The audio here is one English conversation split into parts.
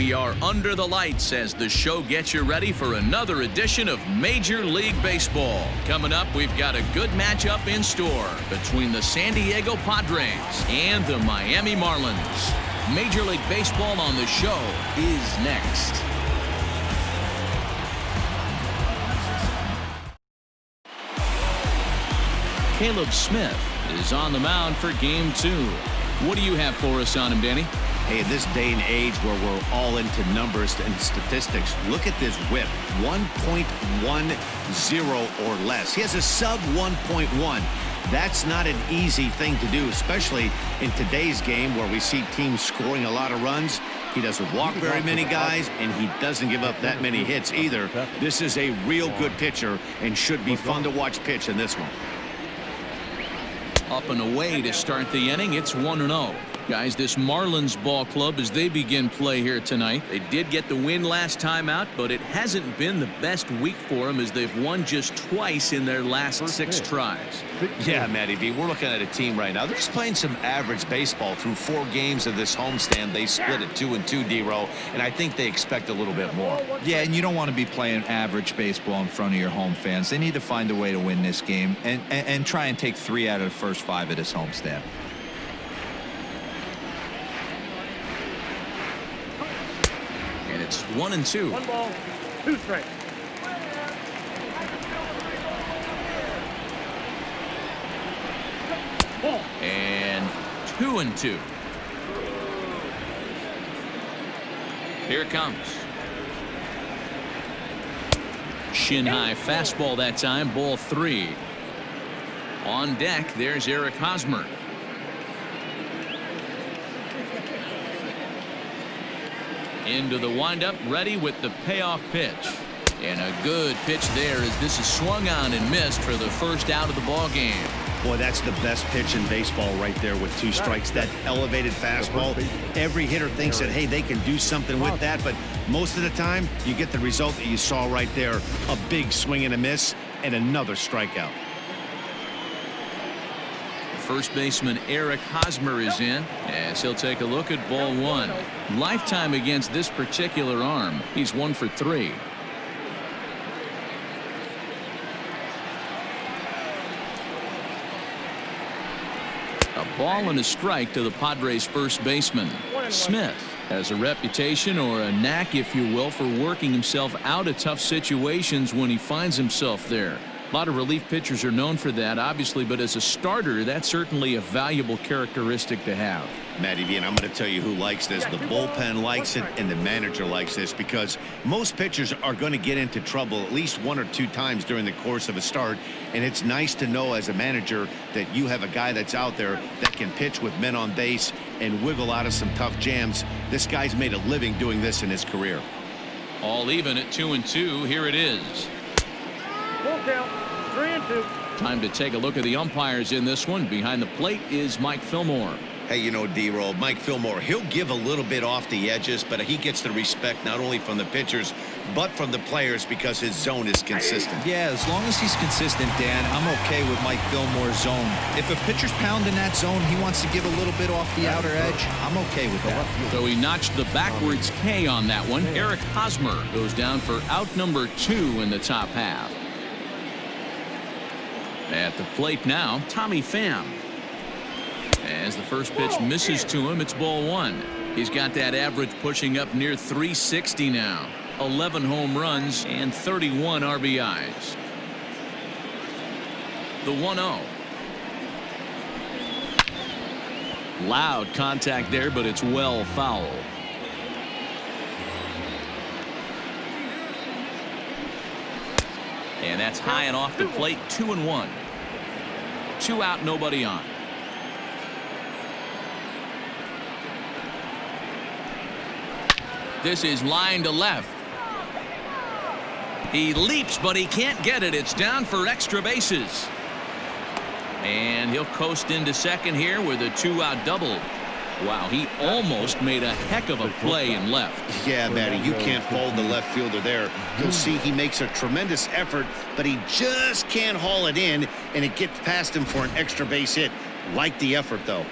We are under the lights as the show gets you ready for another edition of Major League Baseball. Coming up, we've got a good matchup in store between the San Diego Padres and the Miami Marlins. Major League Baseball on the show is next. Caleb Smith is on the mound for Game 2. What do you have for us on him, Danny? Hey, in this day and age where we're all into numbers and statistics, look at this whip, 1.10 or less. He has a sub 1.1. That's not an easy thing to do, especially in today's game where we see teams scoring a lot of runs. He doesn't walk very many guys, and he doesn't give up that many hits either. This is a real good pitcher and should be fun to watch pitch in this one. Up and away to start the inning. It's 1-0. Guys, this Marlins ball club, as they begin play here tonight, they did get the win last time out, but it hasn't been the best week for them as they've won just twice in their last 6 tries. Yeah, Matty B, we're looking at a team right now. They're just playing some average baseball through 4 games of this homestand. They split it 2-2, D-Row, and I think they expect a little bit more. Yeah, and you don't want to be playing average baseball in front of your home fans. They need to find a way to win this game and try and take 3 out of the first 5 of this homestand. And it's 1-2. 1 ball, 2 strikes. And 2-2. Here it comes. Shin high fastball that time, ball 3. On deck, there's Eric Hosmer. Into the windup, ready with the payoff pitch. And a good pitch there as this is swung on and missed for the first out of the ball game. Boy, that's the best pitch in baseball right there with 2 strikes. That elevated fastball. Every hitter thinks that, hey, they can do something with that, but most of the time you get the result that you saw right there. A big swing and a miss and another strikeout. First baseman Eric Hosmer is in as he'll take a look at ball 1. Lifetime against this particular arm. He's 1 for 3. A ball and a strike to the Padres first baseman. Smith has a reputation, or a knack if you will, for working himself out of tough situations when he finds himself there. A lot of relief pitchers are known for that, obviously, but as a starter, that's certainly a valuable characteristic to have. Matty V, and I'm going to tell you who likes this. The bullpen likes it, and the manager likes this, because most pitchers are going to get into trouble at least 1 or 2 times during the course of a start, and it's nice to know as a manager that you have a guy that's out there that can pitch with men on base and wiggle out of some tough jams. This guy's made a living doing this in his career. All even at 2-2. Here it is. Full count, 3-2. Time to take a look at the umpires in this one. Behind the plate is Mike Fillmore. Hey, you know, D-Roll, Mike Fillmore, he'll give a little bit off the edges, but he gets the respect not only from the pitchers, but from the players because his zone is consistent. Yeah, as long as he's consistent, Dan, I'm okay with Mike Fillmore's zone. If a pitcher's pounding that zone, he wants to give a little bit off the outer edge, I'm okay with that. So he notched the backwards K on that one. Eric Hosmer goes down for out number 2 in the top half. At the plate now, Tommy Pham. As the first pitch misses to him, it's ball 1. He's got that average pushing up near 360 now. 11 home runs and 31 RBIs. The 1-0. Loud contact there, but it's well foul. And that's high and off the plate. 2-1. 2 out, nobody on. This is line to left. He leaps, but he can't get it. It's down for extra bases. And he'll coast into second here with a 2-out double. Wow, he almost made a heck of a play in left. Yeah, Matty, you can't fold the left fielder there. You'll see he makes a tremendous effort, but he just can't haul it in, and it gets past him for an extra base hit. Like the effort, though.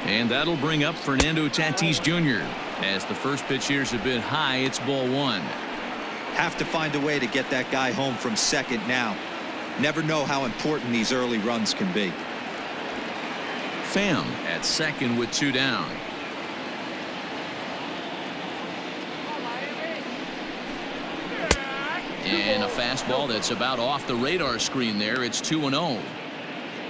And that'll bring up Fernando Tatis Jr. As the first pitch here's a bit high, it's ball one. Have to find a way to get that guy home from second now. Never know how important these early runs can be. Pham at second with 2 down. And a fastball that's about off the radar screen there. It's 2-0.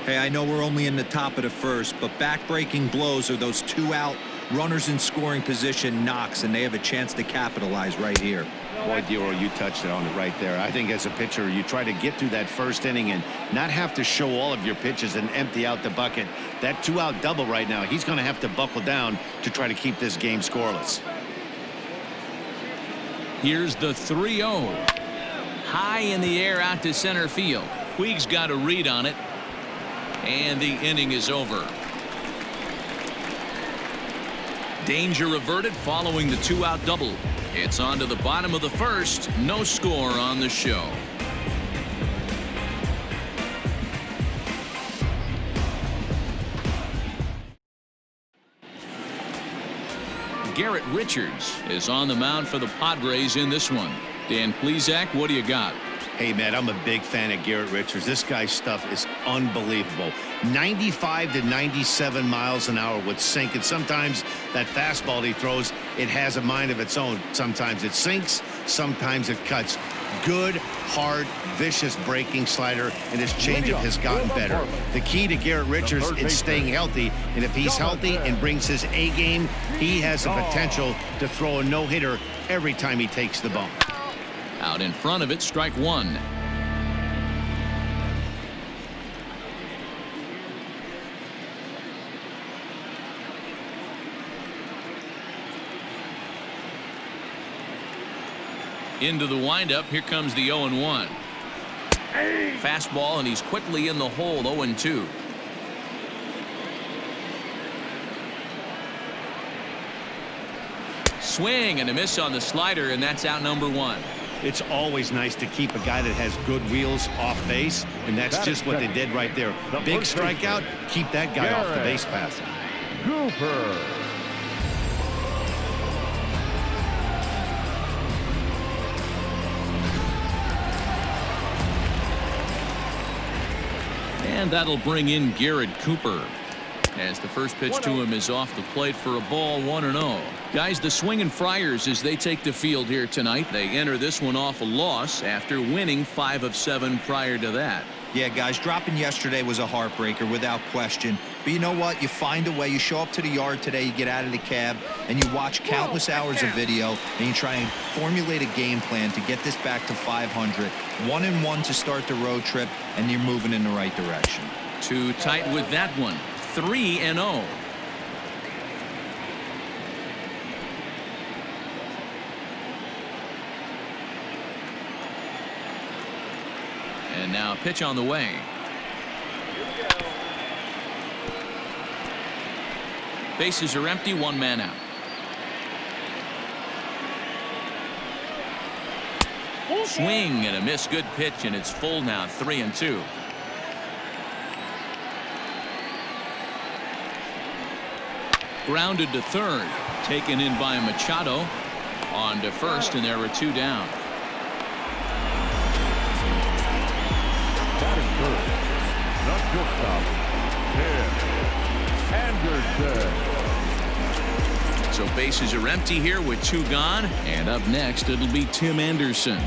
Hey, I know we're only in the top of the first, but back-breaking blows are those 2-out runners in scoring position knocks, and they have a chance to capitalize right here. Boy, Dero, you touched it on it right there. I think as a pitcher, you try to get through that first inning and not have to show all of your pitches and empty out the bucket. That 2-out double right now, he's going to have to buckle down to try to keep this game scoreless. Here's the 3-0. High in the air out to center field. Puig's got a read on it. And the inning is over. Danger averted following the 2-out double. It's on to the bottom of the first. No score on the show. Garrett Richards is on the mound for the Padres in this one. Dan Plesac, what do you got? Hey, man, I'm a big fan of Garrett Richards. This guy's stuff is unbelievable. 95 to 97 miles an hour with sink, and sometimes that fastball he throws, it has a mind of its own. Sometimes it sinks, sometimes it cuts. Good, hard, vicious breaking slider, and his changeup has gotten better. The key to Garrett Richards is staying healthy, and if he's healthy and brings his A game, he has the potential to throw a no-hitter every time he takes the bump. Out in front of it, strike one. Into the windup. Here comes the 0-1. Fastball, and he's quickly in the hole. 0-2. Swing and a miss on the slider, and that's out number 1. It's always nice to keep a guy that has good wheels off base, and that's just what they did right there. Big strikeout, keep that guy off the base path. Cooper. And that'll bring in Garrett Cooper. As the first pitch to him is off the plate for a ball. 1-0. Guys, the Swingin' Friars, as they take the field here tonight, they enter this one off a loss after winning 5 of 7 prior to that. Yeah, guys, dropping yesterday was a heartbreaker without question. But you know what? You find a way. You show up to the yard today, you get out of the cab, and you watch countless hours of video, and you try and formulate a game plan to get this back to 500. 1-1 to start the road trip, and you're moving in the right direction. Too tight with that one. 3-0. And now a pitch on the way. Bases are empty, 1 man out. Swing and a miss. Good pitch, and it's full now. 3-2. Grounded to third. Taken in by Machado. On to first, and there were 2 down. Batting first. The shortstop, Tim Anderson. So bases are empty here with 2 gone. And up next, it'll be Tim Anderson.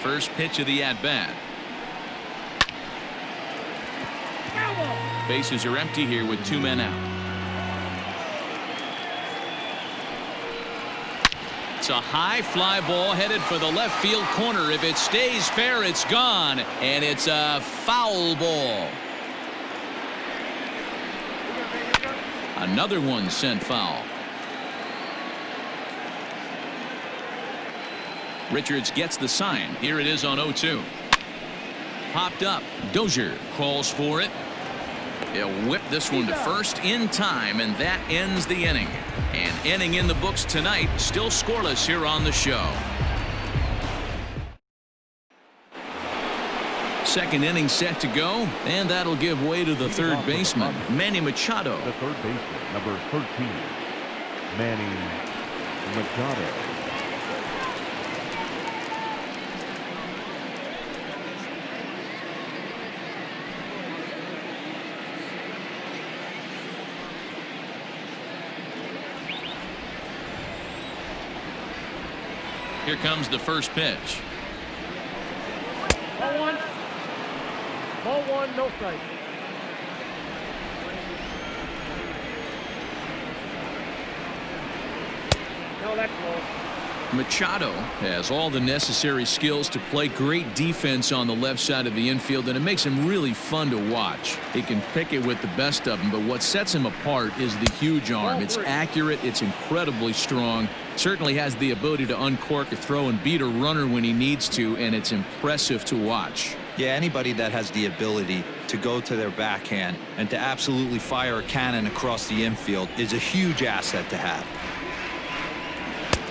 First pitch of the at-bat. Bases are empty here with 2 men out. It's a high fly ball headed for the left field corner. If it stays fair, it's gone, and it's a foul ball. Another one sent foul. Richards gets the sign. Here it is on 0-2. Popped up. Dozier calls for it. He'll whip this one to first in time, and that ends the inning. An inning in the books tonight, still scoreless here on the show. Second inning set to go, and that'll give way to the third baseman, Manny Machado. The third baseman, number 13, Manny Machado. Here comes the first pitch. Ball one. Ball one, no strike. No, that's low. Machado has all the necessary skills to play great defense on the left side of the infield, and it makes him really fun to watch. He can pick it with the best of them, but what sets him apart is the huge arm. It's accurate, it's incredibly strong, certainly has the ability to uncork a throw and beat a runner when he needs to, and it's impressive to watch. Yeah, anybody that has the ability to go to their backhand and to absolutely fire a cannon across the infield is a huge asset to have.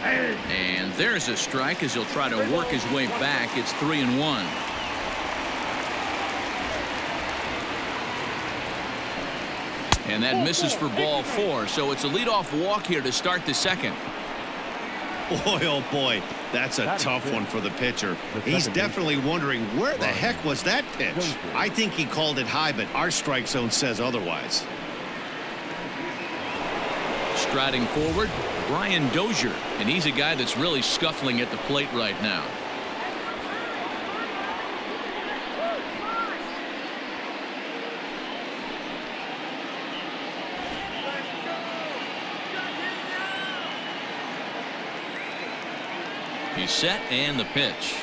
And there's a strike as he'll try to work his way back. It's 3-1. And that misses for ball 4, so it's a leadoff walk here to start the second. Boy, oh boy, that's a tough one for the pitcher. He's definitely wondering where the heck was that pitch. I think he called it high, but our strike zone says otherwise. Striding forward, Brian Dozier, and he's a guy that's really scuffling at the plate right now. He's set, and the pitch.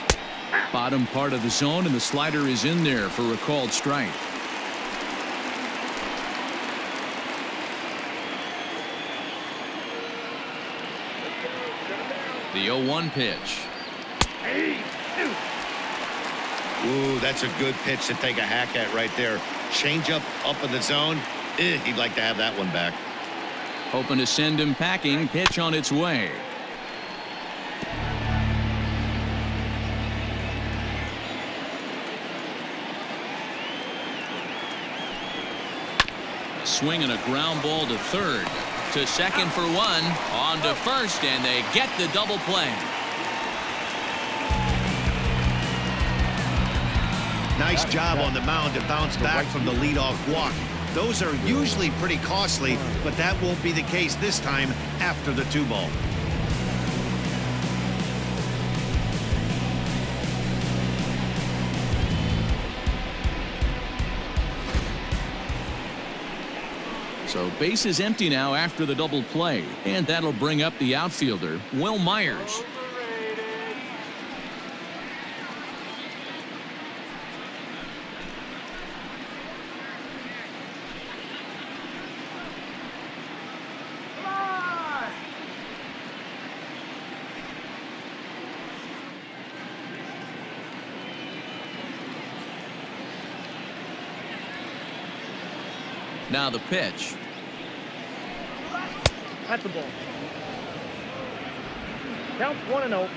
Bottom part of the zone, and the slider is in there for a called strike. The 0-1 pitch. Ooh, that's a good pitch to take a hack at right there. Changeup up in the zone. He'd like to have that one back. Hoping to send him packing. Pitch on its way. A swing and a ground ball to third. To second for one, on to first, and they get the double play. Nice job on the mound to bounce back from the leadoff walk. Those are usually pretty costly, but that won't be the case this time after the 2-ball. So base is empty now after the double play, and that'll bring up the outfielder, Will Myers. Now the pitch. That's the ball. Counts 1-0.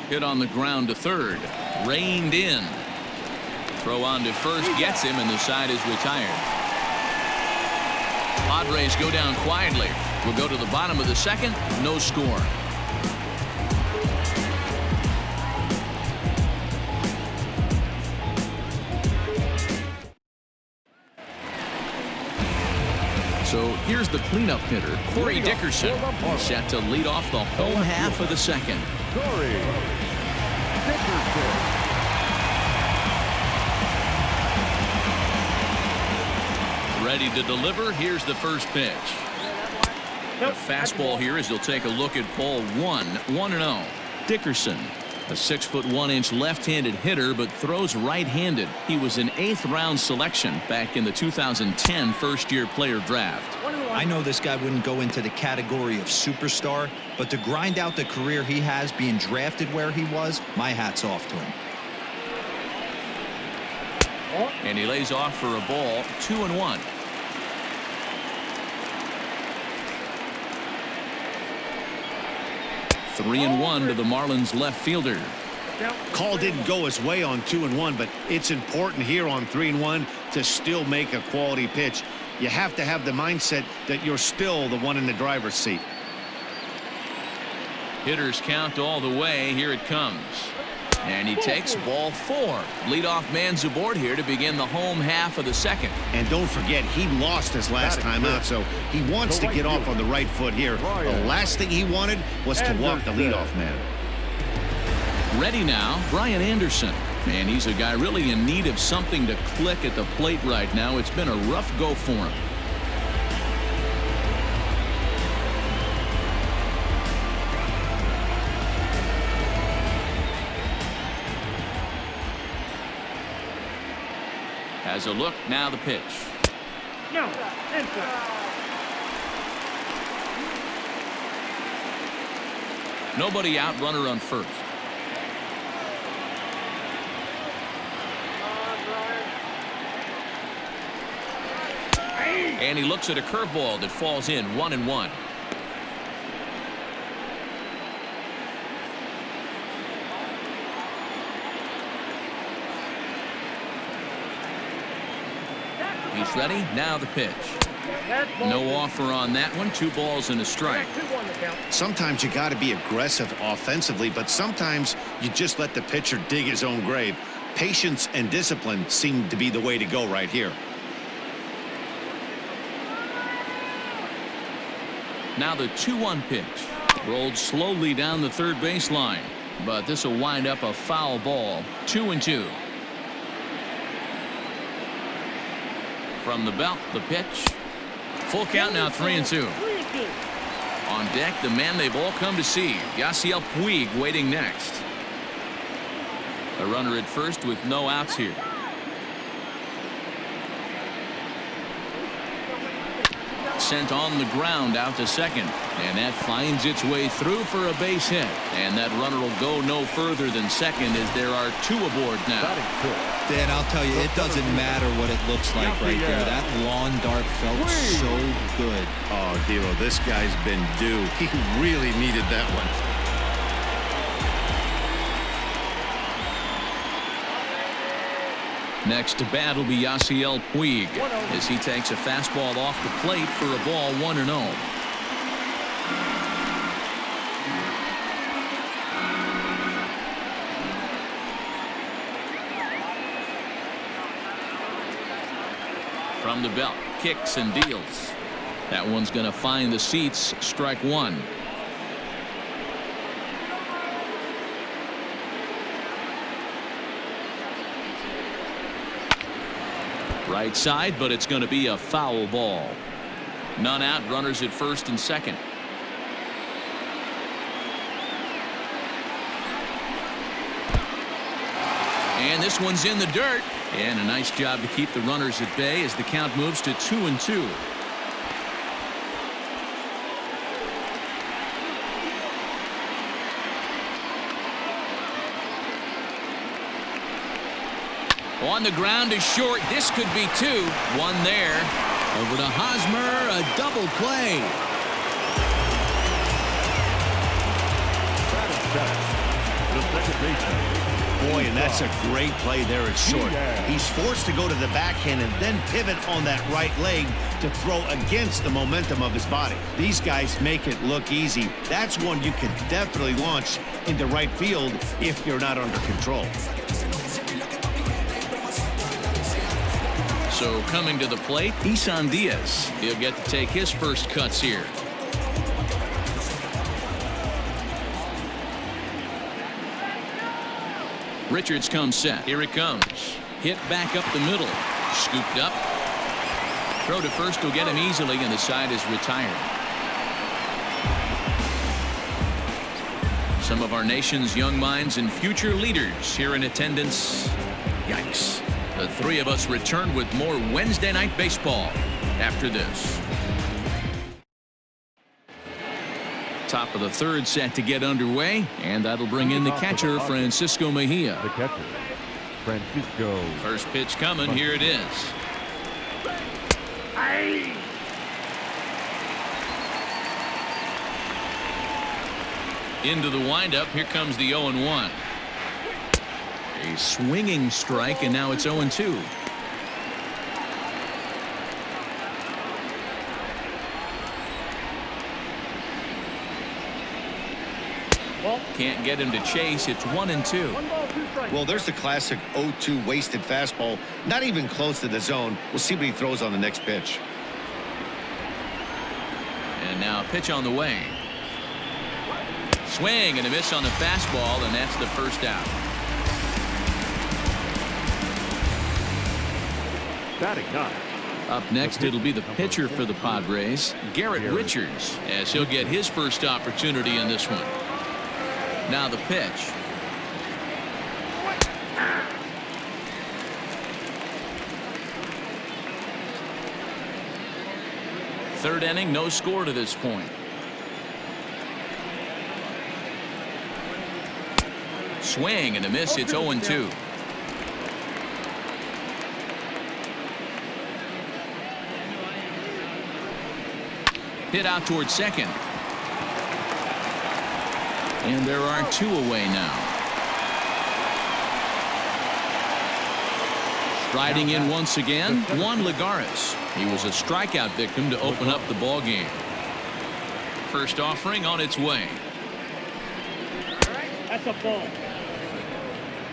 Hit on the ground to third. Reined in. Throw on to first gets him, and the side is retired. Padres go down quietly. We'll go to the bottom of the second. No score. So here's the cleanup hitter, Corey Dickerson, set to lead off the home half of the second. Corey Dickerson. Ready to deliver. Here's the first pitch. A fastball here as he'll take a look at ball 1-0. Dickerson, a 6'1" left-handed hitter, but throws right-handed. He was an 8th round selection back in the 2010 first-year player draft. I know this guy wouldn't go into the category of superstar, but to grind out the career he has being drafted where he was, my hat's off to him. And he lays off for a ball, 2-1. 3-1 to the Marlins left fielder. Call didn't go his way on 2-1, but it's important here on 3-1 to still make a quality pitch. You have to have the mindset that you're still the one in the driver's seat. Hitters count all the way. Here it comes. And he takes ball 4. Leadoff man's aboard here to begin the home half of the second. And don't forget, he lost his last time out, so he wants to get off on the right foot here. The last thing he wanted was to walk the leadoff man. Ready now, Brian Anderson. And he's a guy really in need of something to click at the plate right now. It's been a rough go for him. Has a look, now the pitch. No, inside. Nobody out, runner on first. And he looks at a curveball that falls in, 1-1. He's ready. Now the pitch. No offer on that one. 2 balls and a strike. Sometimes you got to be aggressive offensively, but sometimes you just let the pitcher dig his own grave. Patience and discipline seem to be the way to go right here. Now the 2-1 pitch. Rolled slowly down the third baseline, but this will wind up a foul ball. 2-2. From the belt, the pitch. Full count now, 3-2. On deck, the man they've all come to see, Yasiel Puig, waiting next. A runner at first with no outs here. Sent on the ground out to second, and that finds its way through for a base hit, and that runner will go no further than second as there are 2 aboard now. Dan, I'll tell you, it doesn't matter what it looks like right there. That lawn dart felt so good. Oh, Dero, this guy's been due. He really needed that one. Next to bat will be Yasiel Puig as he takes a fastball off the plate for a ball, 1-0. From the belt, kicks and deals. That one's going to find the seats. Strike 1. Right side, but it's going to be a foul ball. None out, runners at first and second. And this one's in the dirt. And a nice job to keep the runners at bay as the count moves to 2-2. On the ground is short. This could be 2. 1 there. Over to Hosmer. A double play. The second baseman. Boy, and that's a great play there at short. He's forced to go to the backhand and then pivot on that right leg to throw against the momentum of his body. These guys make it look easy. That's one you can definitely launch into right field if you're not under control. So coming to the plate, Isan Diaz. He'll get to take his first cuts here. Richards comes set. Here it comes. Hit back up the middle. Scooped up. Throw to first will get him easily, and the side is retired. Some of our nation's young minds and future leaders here in attendance. Yikes. The 3 of us return with more Wednesday Night Baseball after this. Top of the third set to get underway, and that'll bring in the catcher, Francisco Mejia. The catcher, Francisco. First pitch coming. Here it is. Into the windup. Here comes the 0-1. A swinging strike, and now it's 0-2. Can't get him to chase. It's 1-2. Well, there's the classic 0-2 wasted fastball. Not even close to the zone. We'll see what he throws on the next pitch. And now a pitch on the way. Swing and a miss on the fastball, and that's the first out. Batting 9. Up next, it'll be the pitcher for the Padres, Garrett Richards, as he'll get his first opportunity in this one. Now the pitch. Third inning, no score to this point. Swing and a miss. It's 0-2. Hit out towards second. And there are 2 away now. Riding in once again, Juan Lagares. He was a strikeout victim to open up the ball game. First offering on its way. That's a ball.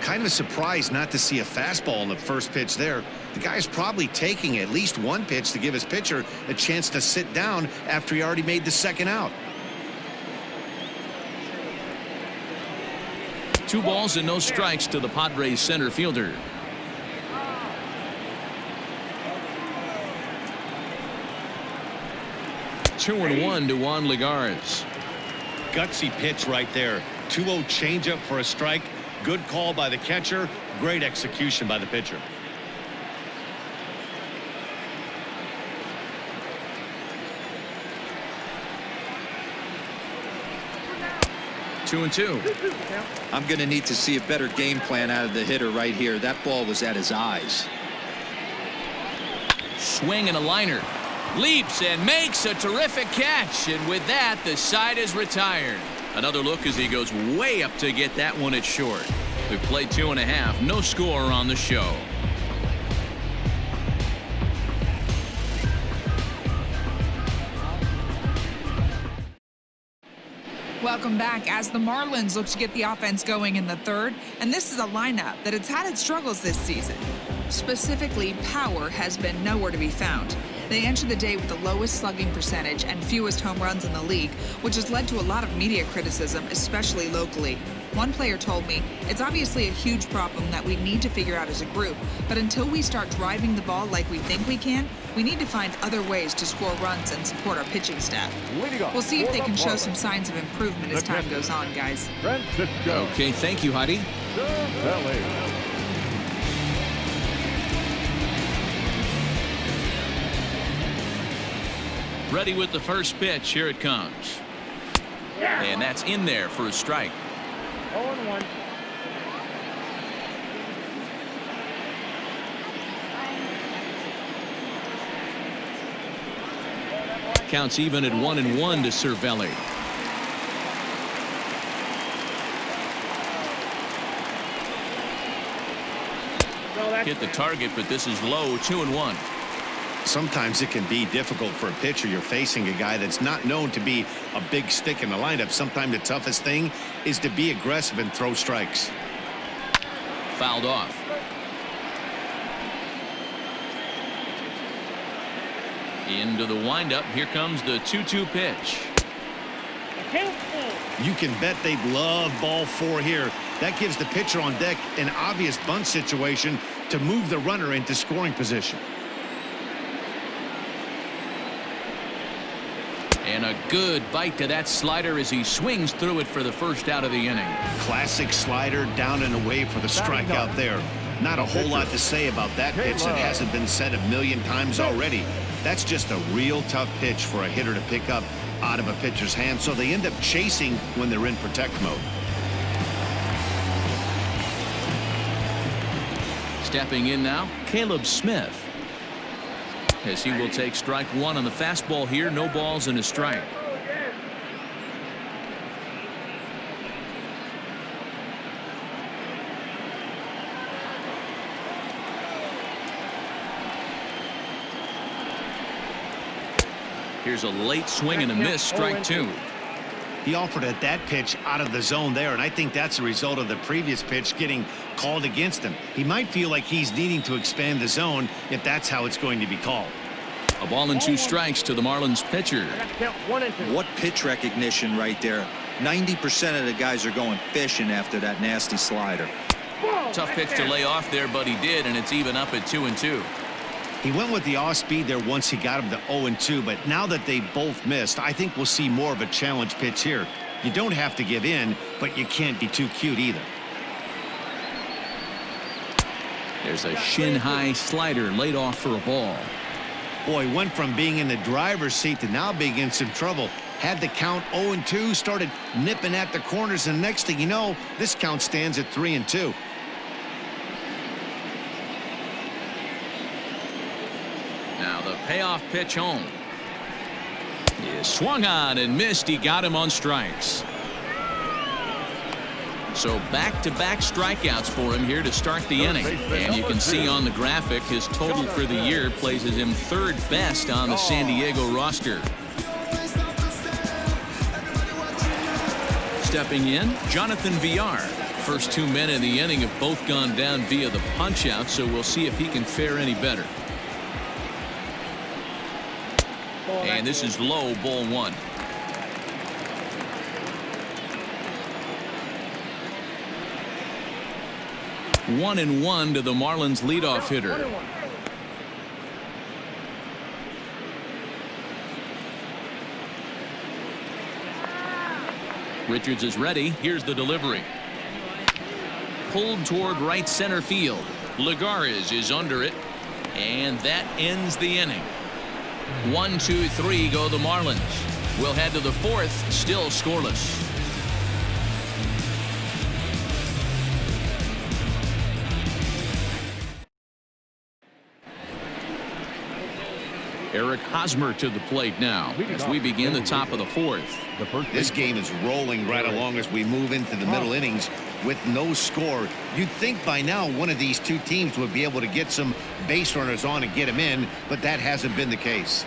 Kind of surprised not to see a fastball in the first pitch there. The guy's probably taking at least one pitch to give his pitcher a chance to sit down after he already made the second out. 2 balls and no strikes to the Padres center fielder. Two and 1 to Juan Lagares. Gutsy pitch right there. 2-0 changeup for a strike. Good call by the catcher. Great execution by the pitcher. Two and 2. I'm going to need to see a better game plan out of the hitter right here. That ball was at his eyes. Swing and a liner. Leaps and makes a terrific catch. And with that, the side is retired. Another look as he goes way up to get that one at short. We played 2.5. No score on the show. Welcome back as the Marlins look to get the offense going in the third, and this is a lineup that has had its struggles this season. Specifically, power has been nowhere to be found. They entered the day with the lowest slugging percentage and fewest home runs in the league, which has led to a lot of media criticism, especially locally. One player told me, it's obviously a huge problem that we need to figure out as a group, but until we start driving the ball like we think we can, we need to find other ways to score runs and support our pitching staff. We'll see if they can show some signs of improvement as time goes on, guys. Okay, thank you, Heidi. Ready with the first pitch. Here it comes. And that's in there for a strike. 0-1. Counts even at 1-1 to Cervelli. Hit the target, but this is low. 2-1. Sometimes it can be difficult for a pitcher. You're facing a guy that's not known to be a big stick in the lineup. Sometimes the toughest thing is to be aggressive and throw strikes. Fouled off. Into the windup. Here comes the 2-2 pitch. You can bet they'd love ball 4 here. That gives the pitcher on deck an obvious bunt situation to move the runner into scoring position. And a good bite to that slider as he swings through it for the first out of the inning. Classic slider down and away for the strikeout there. Not a whole lot to say about that pitch that hasn't been said a million times already. That's just a real tough pitch for a hitter to pick up out of a pitcher's hand, so they end up chasing when they're in protect mode. Stepping in now, Caleb Smith. As he will take strike 1 on the fastball here. No balls and a strike. Here's a late swing and a miss, strike two. He offered at that pitch out of the zone there, and I think that's a result of the previous pitch getting called against him. He might feel like he's needing to expand the zone if that's how it's going to be called. A ball and 2 strikes to the Marlins pitcher. What pitch recognition right there. 90% of the guys are going fishing after that nasty slider. Tough pitch to lay off there, but he did, and it's even up at 2-2. He went with the off speed there once he got him to 0-2, but now that they both missed, I think we'll see more of a challenge pitch here. You don't have to give in, but you can't be too cute either. There's a shin-high slider laid off for a ball. Boy, went from being in the driver's seat to now being in some trouble. Had the count 0-2, started nipping at the corners, and next thing you know, this count stands at 3-2. Now the payoff pitch home. He swung on and missed. He got him on strikes. So back-to-back strikeouts for him here to start the inning. And you can see on the graphic his total for the year places him 3rd best on the San Diego roster. Stepping in, Jonathan Villar. First 2 men in the inning have both gone down via the punch-out, so we'll see if he can fare any better. And this is low, ball 1. One and 1 to the Marlins leadoff hitter. Richards is ready. Here's the delivery. Pulled toward right center field. Lagares is under it, and that ends the inning. 1, 2, 3 go the Marlins. We'll head to the 4th, still scoreless. Eric Hosmer to the plate now as we begin the top of the 4th. This game is rolling right along as we move into the middle innings with no score. You'd think by now one of these two teams would be able to get some base runners on and get them in, but that hasn't been the case.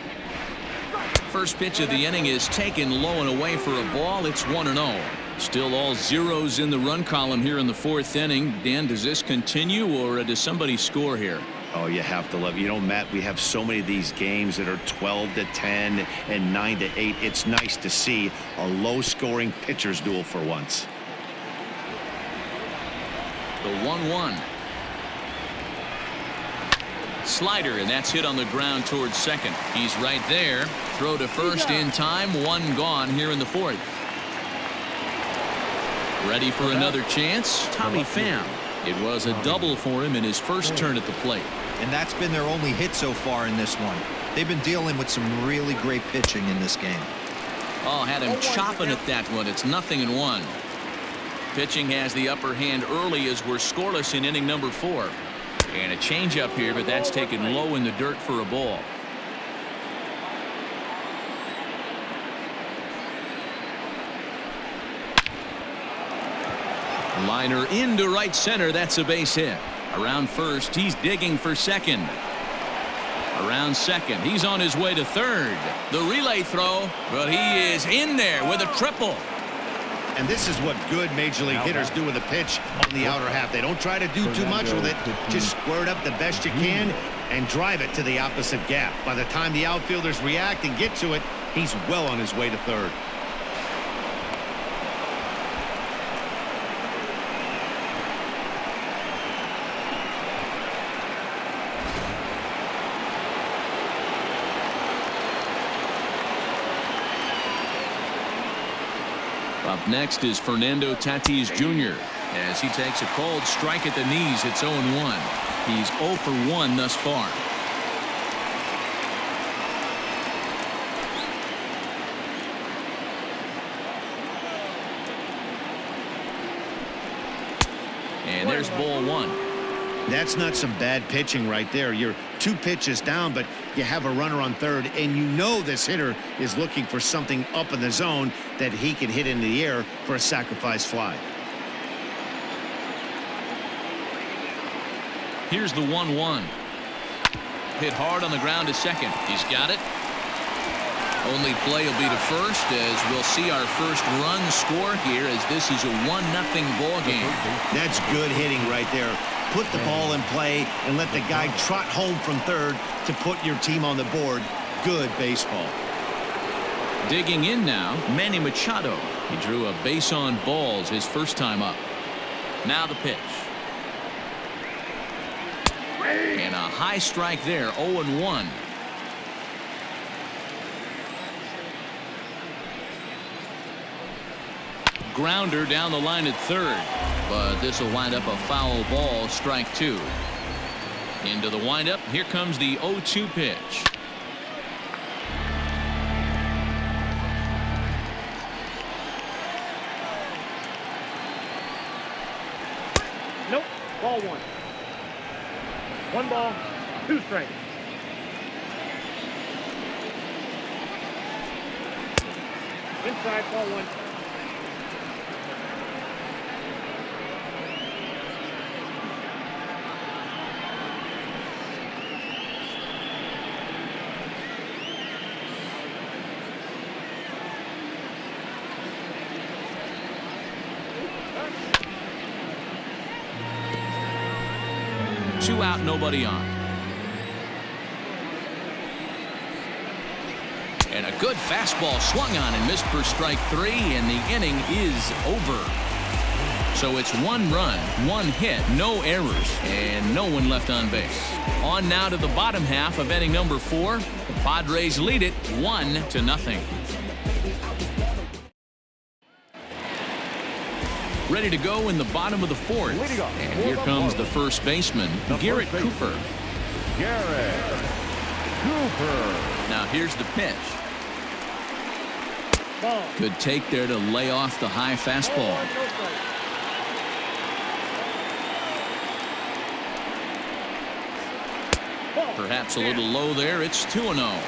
First pitch of the inning is taken low and away for a ball. It's 1-0. Still all zeros in the run column here in the 4th inning. Dan, does this continue or does somebody score here? Oh, you have to love. You know, Matt, we have so many of these games that are 12-10 and 9-8. It's nice to see a low-scoring pitcher's duel for once. The 1-1. Slider, and that's hit on the ground towards second. He's right there. Throw to first in time. 1 gone here in the 4th. Ready for another chance. Tommy Pham. It was a double for him in his first turn at the plate. And that's been their only hit so far in this one. They've been dealing with some really great pitching in this game. Oh, had him chopping at that one. It's 0-1. Pitching has the upper hand early as we're scoreless in inning number 4. And a changeup here, but that's taken low in the dirt for a ball. Liner into right center. That's a base hit. Around first, he's digging for second. Around second, he's on his way to third. The relay throw, but he is in there with a triple. And this is what good major league hitters do with a pitch on the outer half. They don't try to do too much with it. Just square it up the best you can and drive it to the opposite gap. By the time the outfielders react and get to it, he's well on his way to third. Up next is Fernando Tatis Jr. as he takes a cold strike at the knees. It's 0-1. He's 0 for 1 thus far. And there's ball 1. That's not some bad pitching right there. You're 2 pitches down, but you have a runner on third, and you know this hitter is looking for something up in the zone that he can hit into the air for a sacrifice fly. Here's the 1-1. Hit hard on the ground to second. He's got it. Only play will be to first as we'll see our first run score here as this is a 1-0 ball game. That's good hitting right there. Put the ball in play and let the guy trot home from third to put your team on the board. Good baseball. Digging in now, Manny Machado. He drew a base on balls his first time up. Now the pitch. And a high strike there, 0-1. Grounder down the line at third, but this will wind up a foul ball, strike 2. Into the windup, here comes the 0-2 pitch. Nope. Ball 1. 1 ball, 2 strikes. Inside, ball 1. Two out, nobody on. And a good fastball swung on and missed for strike 3, and the inning is over. So it's 1 run, 1 hit, no errors, and no one left on base. On now to the bottom half of inning number 4. The Padres lead it 1-0. Ready to go in the bottom of the 4th. And here comes the first baseman, Garrett Cooper. Garrett Cooper. Now here's the pitch. Ball. Good take there to lay off the high fastball. Perhaps a little low there. It's 2-0.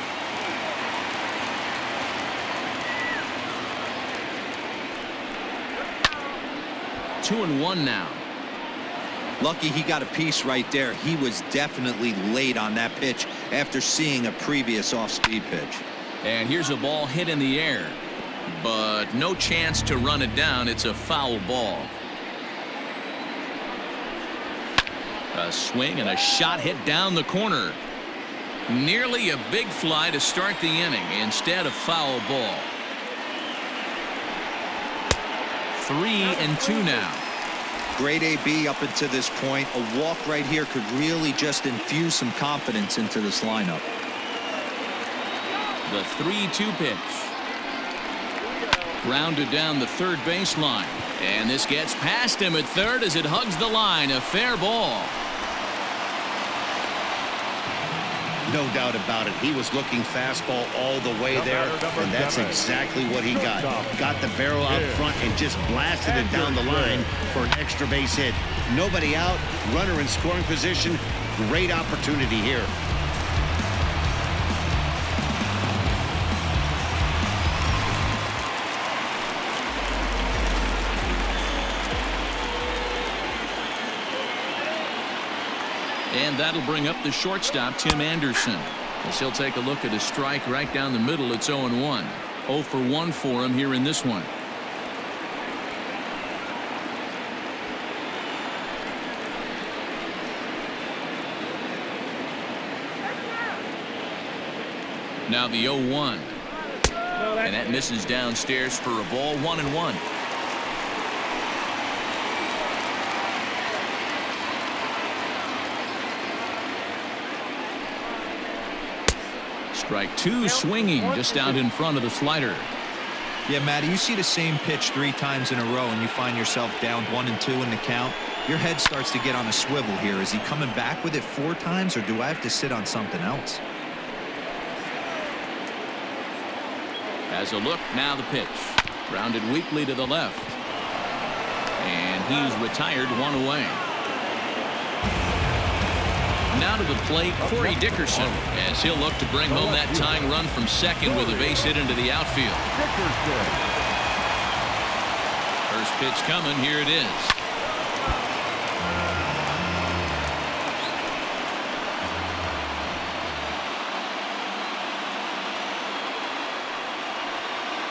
Two and 1 now. Lucky he got a piece right there. He was definitely late on that pitch after seeing a previous off-speed pitch. And here's a ball hit in the air, but no chance to run it down. It's a foul ball. A swing and a shot hit down the corner. Nearly a big fly to start the inning. Instead, a foul ball. 3-2 now. Great AB up until this point. A walk right here could really just infuse some confidence into this lineup. The 3-2 pitch. Grounded down the third baseline. And this gets past him at third as it hugs the line. A fair ball. No doubt about it. He was looking fastball all the way there, and that's exactly what he got. Got the barrel out front and just blasted it down the line for an extra base hit. Nobody out, runner in scoring position. Great opportunity here. And that'll bring up the shortstop, Tim Anderson, as he'll take a look at a strike right down the middle. It's 0-1. 0 for 1 for him here in this one. Now the 0-1. And that misses downstairs for a ball. 1-1. Strike 2 swinging just out in front of the slider. Yeah, Matty, you see the same pitch 3 times in a row and you find yourself down 1-2 in the count. Your head starts to get on a swivel here. Is he coming back with it 4 times, or do I have to sit on something else? As a look, now the pitch. Grounded weakly to the left. And he's retired 1 away. Now to the plate, Corey Dickerson, as he'll look to bring home that tying run from second with a base hit into the outfield. First pitch coming. Here it is.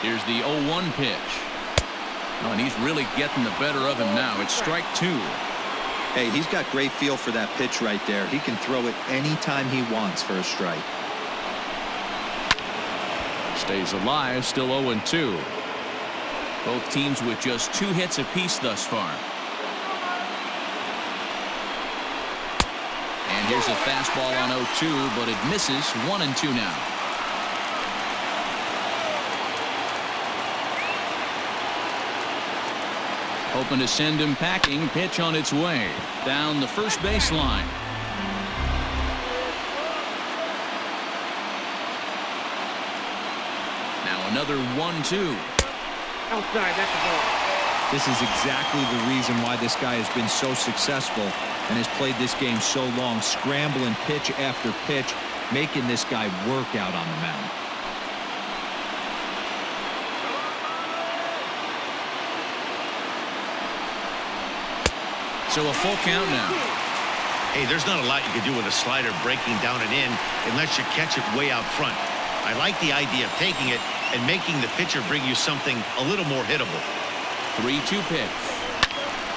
Here's the 0-1 pitch. Oh, and he's really getting the better of him now. It's strike 2. Hey, he's got great feel for that pitch right there. He can throw it anytime he wants for a strike. Stays alive, still 0-2. Both teams with just 2 hits apiece thus far. And here's a fastball on 0-2, but it misses. 1-2 now. Hoping to send him packing. Pitch on its way down the first baseline. Now another 1-2. Outside, that's a ball. This is exactly the reason why this guy has been so successful and has played this game so long, scrambling pitch after pitch, making this guy work out on the mound. So a full count now. Hey, there's not a lot you can do with a slider breaking down and in unless you catch it way out front. I like the idea of taking it and making the pitcher bring you something a little more hittable. 3-2 pitch.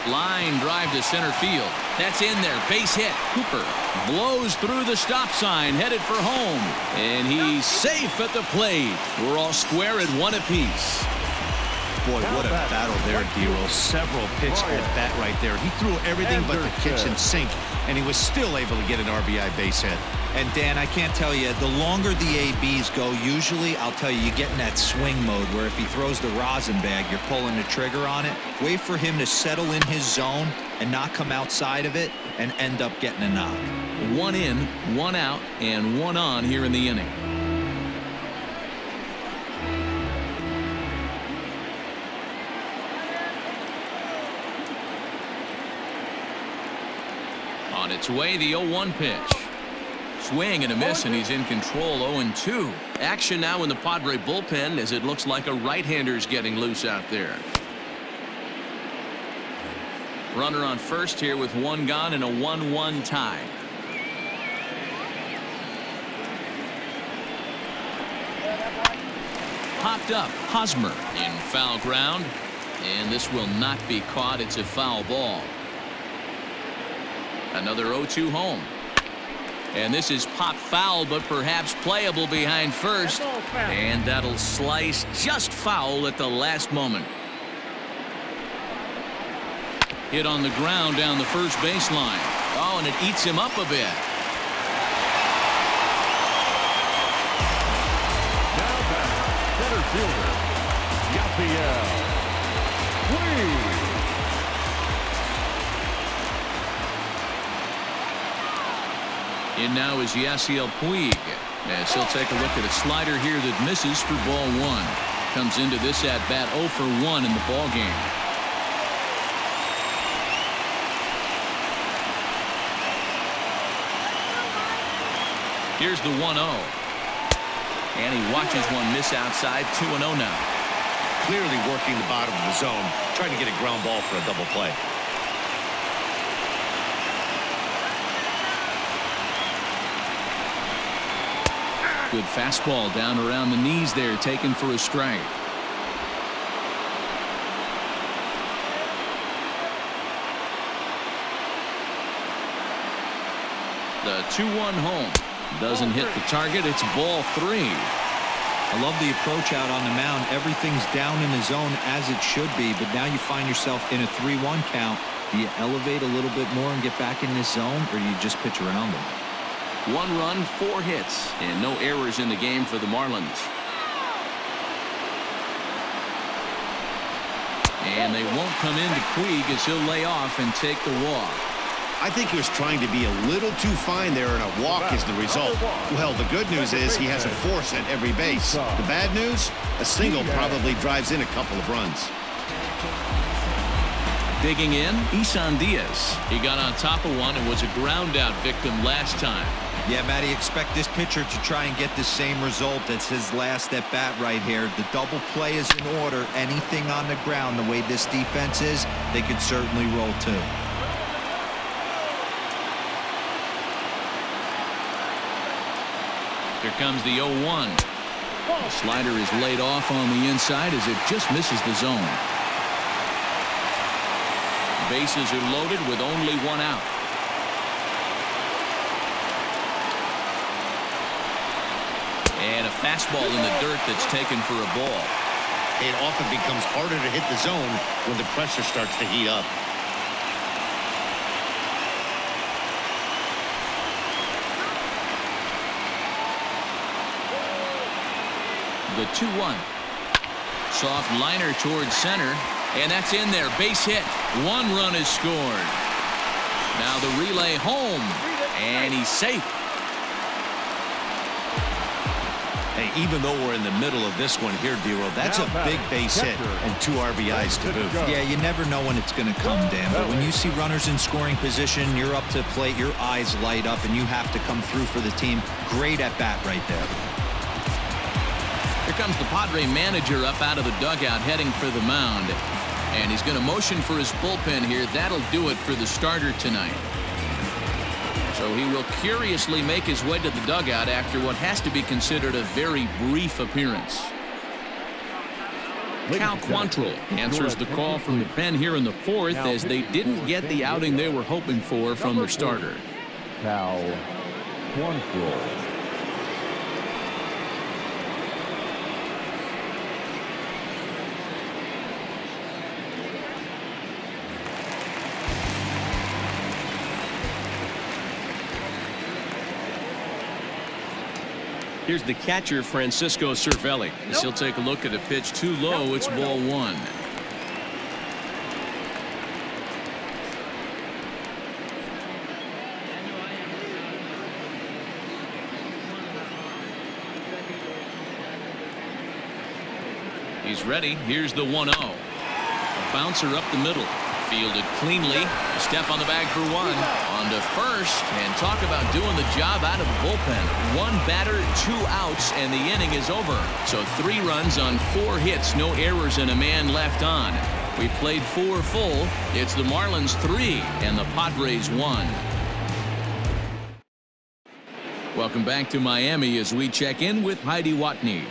Line drive to center field. That's in there. Base hit. Cooper blows through the stop sign, headed for home. And he's safe at the plate. We're all square at 1 apiece. Boy, what a battle there, D-Roll. Several pitch at bat right there. He threw everything but the kitchen sink, and he was still able to get an RBI base hit. And Dan, I can't tell you, the longer the ABs go, usually I'll tell you get in that swing mode where if he throws the rosin bag, you're pulling the trigger on it. Wait for him to settle in his zone and not come outside of it and end up getting a knock. 1 in, 1 out, and 1 on here in the inning. On its way, the 0-1 pitch. Swing and a miss, and he's in control. 0-2. Action now in the Padre bullpen as it looks like a right-hander's getting loose out there. Runner on first here with 1 gone and a 1-1 tie. Popped up. Hosmer in foul ground, and this will not be caught. It's a foul ball. Another 0-2 home. And this is pop foul, but perhaps playable behind first. And that'll slice just foul at the last moment. Hit on the ground down the first baseline. Oh, and it eats him up a bit. Now back, center fielder, Yasiel Puig. In now is Yasiel Puig, as he'll take a look at a slider here that misses for ball 1. Comes into this at bat 0 for 1 in the ball game. Here's the 1-0. And he watches one miss outside. 2-0 now. Clearly working the bottom of the zone, trying to get a ground ball for a double play. Good fastball down around the knees there, taken for a strike. The 2-1 home. Doesn't hit the target. It's ball 3. I love the approach out on the mound. Everything's down in the zone as it should be, but now you find yourself in a 3-1 count. Do you elevate a little bit more and get back in this zone, or you just pitch around them? 1 run, 4 hits, and no errors in the game for the Marlins. And they won't come into Puig as he'll lay off and take the walk. I think he was trying to be a little too fine there, and a walk is the result. Well, the good news is he has a force at every base. The bad news, a single probably drives in a couple of runs. Digging in, Isan Diaz. He got on top of one and was a ground out victim last time. Yeah, Matty, expect this pitcher to try and get the same result as his last at bat right here. The double play is in order. Anything on the ground, the way this defense is, they could certainly roll too. Here comes the 0-1. The slider is laid off on the inside as it just misses the zone. Bases are loaded with only one out. And a fastball in the dirt that's taken for a ball. It often becomes harder to hit the zone when the pressure starts to heat up. The 2-1. Soft liner towards center, and that's in there. Base hit. One run is scored. Now the relay home, and he's safe. Hey, even though we're in the middle of this one here, Dero, that's a big base hit and 2 RBIs to boot. Yeah, you never know when it's going to come, Dan. But when you see runners in scoring position, you're up to the plate, your eyes light up, and you have to come through for the team. Great at bat right there. Here comes the Padre manager up out of the dugout heading for the mound. And he's going to motion for his bullpen here. That'll do it for the starter tonight. So he will curiously make his way to the dugout after what has to be considered a very brief appearance. Cal Quantrill answers the call from the pen here in the 4th as they didn't get the outing they were hoping for from their starter. Cal Quantrill. Here's the catcher, Francisco Cervelli. As he'll take a look at a pitch too low. It's ball 1. He's ready. Here's the 1-0. A bouncer up the middle. Fielded cleanly. Step on the bag for 1. On to first. And talk about doing the job out of the bullpen. 1 batter, 2 outs, and the inning is over. So 3 runs on 4 hits. No errors and a man left on. We played 4 full. It's the Marlins 3 and the Padres 1. Welcome back to Miami as we check in with Heidi Watney.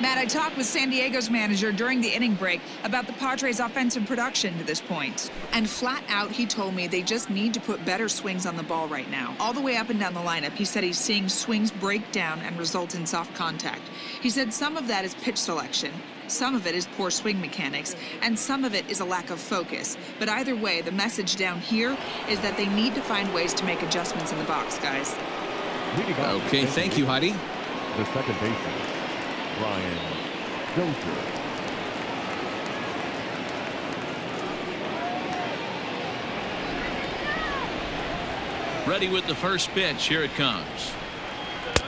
Matt, I talked with San Diego's manager during the inning break about the Padres' offensive production to this point. And flat out, he told me they just need to put better swings on the ball right now. All the way up and down the lineup, he said he's seeing swings break down and result in soft contact. He said some of that is pitch selection, some of it is poor swing mechanics, and some of it is a lack of focus. But either way, the message down here is that they need to find ways to make adjustments in the box, guys. Okay, thank you, Heidi. The second baseman, Brian Dozier. Ready with the first pitch. Here it comes.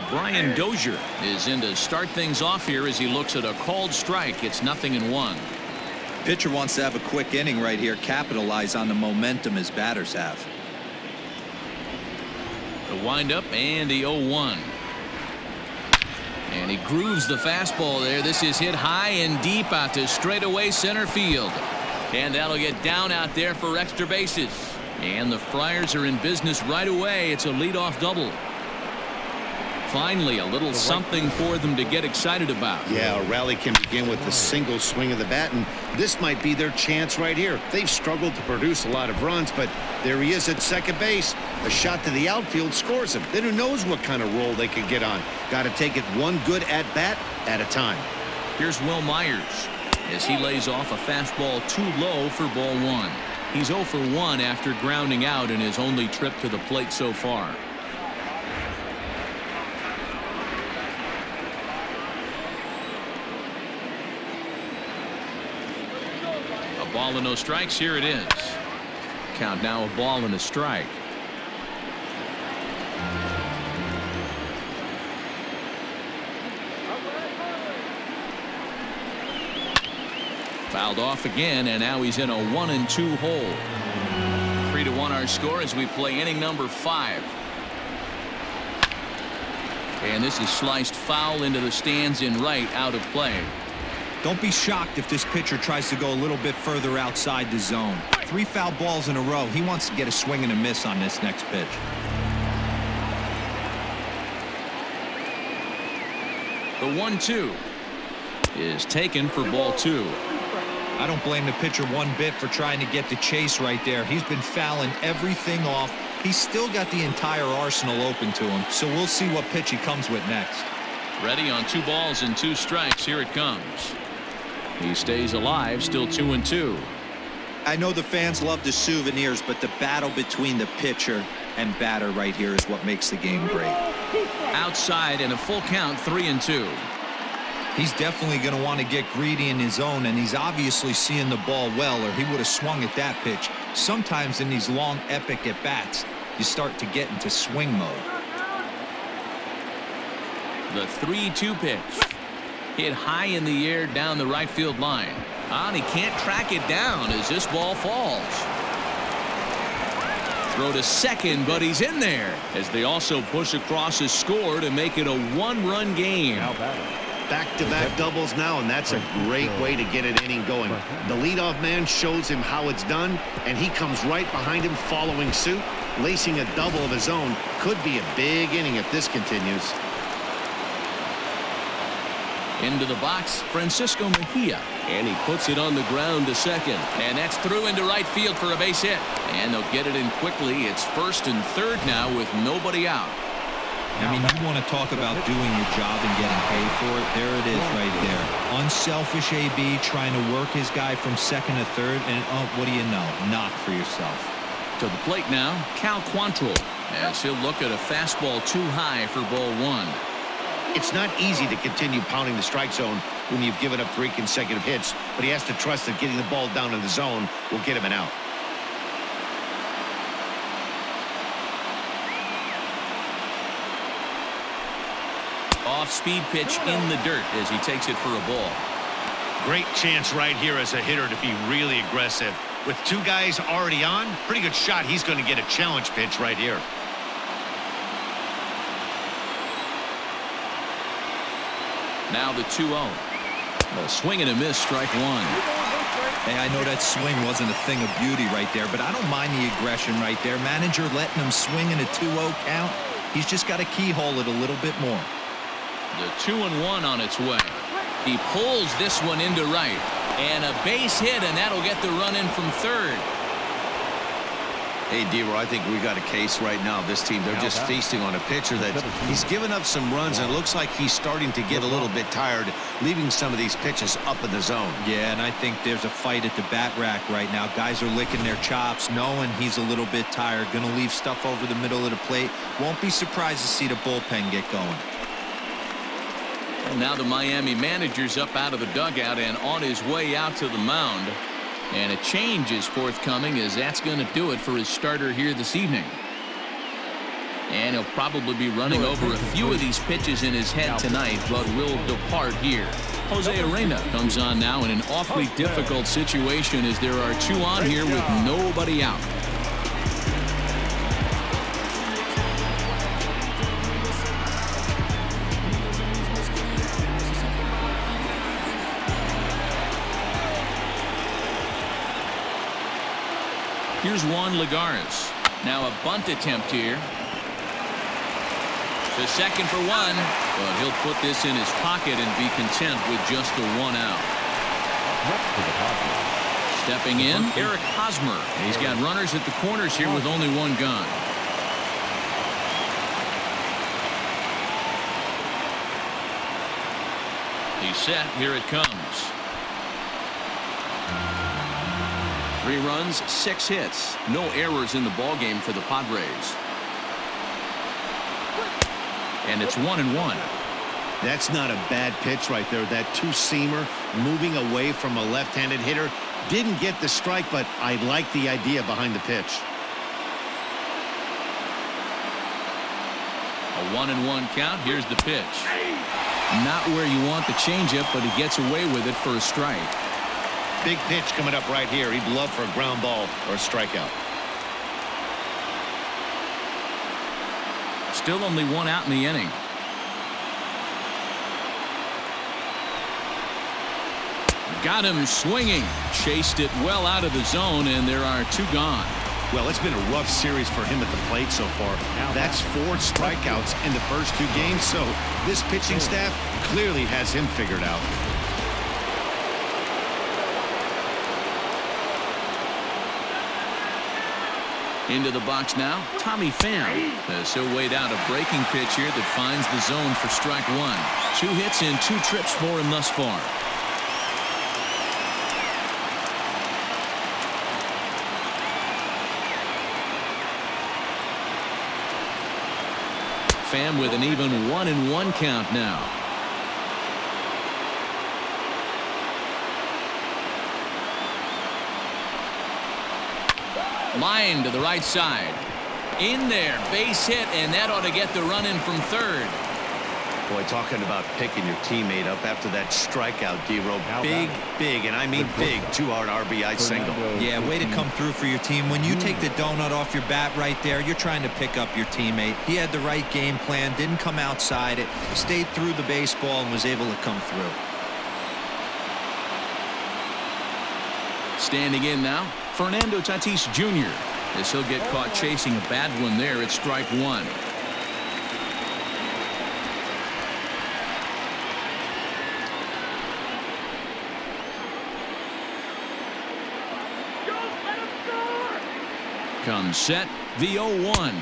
Brian Dozier is in to start things off here as he looks at a called strike. It's 0-1. Pitcher wants to have a quick inning right here, capitalize on the momentum his batters have. The windup and the 0-1. And he grooves the fastball there. This is hit high and deep out to straightaway center field. And that'll get down out there for extra bases. And the Friars are in business right away. It's a leadoff double. Finally, a little something for them to get excited about. Yeah, a rally can begin with a single swing of the bat, and this might be their chance right here. They've struggled to produce a lot of runs, but there he is at second base. A shot to the outfield scores him. Then who knows what kind of roll they could get on. Got to take it one good at-bat at a time. Here's Will Myers as he lays off a fastball too low for ball 1. He's 0 for 1 after grounding out in his only trip to the plate so far. A ball and no strikes. Here it is. Count now, a ball and a strike. Fouled off again, and now he's in a 1-2 hole. 3-1 our score as we play inning number 5. And this is sliced foul into the stands in right, out of play. Don't be shocked if this pitcher tries to go a little bit further outside the zone. 3 foul balls in a row. He wants to get a swing and a miss on this next pitch. The 1-2 is taken for ball 2. I don't blame the pitcher one bit for trying to get the chase right there. He's been fouling everything off. He's still got the entire arsenal open to him, so we'll see what pitch he comes with next. Ready on 2 balls and 2 strikes. Here it comes. He stays alive, still 2-2. I know the fans love the souvenirs, but the battle between the pitcher and batter right here is what makes the game great. Outside and a full count, 3-2. He's definitely going to want to get greedy in his zone, and he's obviously seeing the ball well, or he would have swung at that pitch. Sometimes in these long, epic at-bats, you start to get into swing mode. The 3-2 pitch. Hit high in the air down the right field line. And he can't track it down as this ball falls. Throw to second, but he's in there as they also push across his score to make it a 1-run game. Back-to-back doubles now, and that's a great way to get an inning going. The leadoff man shows him how it's done, and he comes right behind him following suit. Lacing a double of his own could be a big inning if this continues. Into the box, Francisco Mejia, and he puts it on the ground to second, and that's through into right field for a base hit, and they'll get it in quickly. It's first and third now with nobody out. I mean, you want to talk about doing your job and getting paid for it. There it is right there. Unselfish AB trying to work his guy from second to third, and what do you know? Knock for yourself. To the plate now, Cal Quantrill, as he'll look at a fastball too high for ball 1. It's not easy to continue pounding the strike zone when you've given up 3 consecutive hits, but he has to trust that getting the ball down in the zone will get him an out. Off-speed pitch in the dirt as he takes it for a ball. Great chance right here as a hitter to be really aggressive. With 2 guys already on, pretty good shot he's going to get a challenge pitch right here. Now the 2-0. A swing and a miss, strike 1. Hey, I know that swing wasn't a thing of beauty right there, but I don't mind the aggression right there. Manager letting him swing in a 2-0 count. He's just got to keyhole it a little bit more. The 2-1 on its way. He pulls this one into right, and a base hit, and that'll get the run in from third. Hey, D-Roy, I think we got a case right now. This team, they're just feasting on a pitcher that he's given up some runs, and it looks like he's starting to get a little bit tired, leaving some of these pitches up in the zone. Yeah, and I think there's a fight at the bat rack right now. Guys are licking their chops, knowing he's a little bit tired, going to leave stuff over the middle of the plate. Won't be surprised to see the bullpen get going. Well, now the Miami manager's up out of the dugout and on his way out to the mound. And a change is forthcoming, as that's going to do it for his starter here this evening. And he'll probably be running over a few of these pitches in his head tonight, but will depart here. Jose Arena comes on now in an awfully difficult situation as there are 2 on here with nobody out. Here's Juan Lagares. Now a bunt attempt here. To second for 1, but he'll put this in his pocket and be content with just the 1 out. Stepping in, Eric Hosmer. He's got runners at the corners here with only 1 gun. He's set. Here it comes. 3 runs, 6 hits. No errors in the ballgame for the Padres. And it's 1-1. That's not a bad pitch right there. That 2-seamer moving away from a left-handed hitter. Didn't get the strike, but I like the idea behind the pitch. A 1-1 count. Here's the pitch. Not where you want the changeup, but he gets away with it for a strike. Big pitch coming up right here. He'd love for a ground ball or a strikeout. Still only 1 out in the inning. Got him swinging. Chased it well out of the zone, and there are 2 gone. Well, it's been a rough series for him at the plate so far. That's 4 strikeouts in the first 2 games, so this pitching staff clearly has him figured out. Into the box now, Tommy Pham. As he'll wait out a breaking pitch here that finds the zone for strike 1. 2 hits and 2 trips for him thus far. Pham with an even 1-1 count now. Line to the right side. In there, base hit, and that ought to get the run in from third. Boy, talking about picking your teammate up after that strikeout, D-Row. Big, and I mean big, 2-out RBI single. Yeah, way to come through for your team. When you take the donut off your bat right there, you're trying to pick up your teammate. He had the right game plan, didn't come outside it, stayed through the baseball, and was able to come through. Standing in now, Fernando Tatis Jr. as he'll get caught chasing a bad one there at strike 1. Comes set, the 0-1.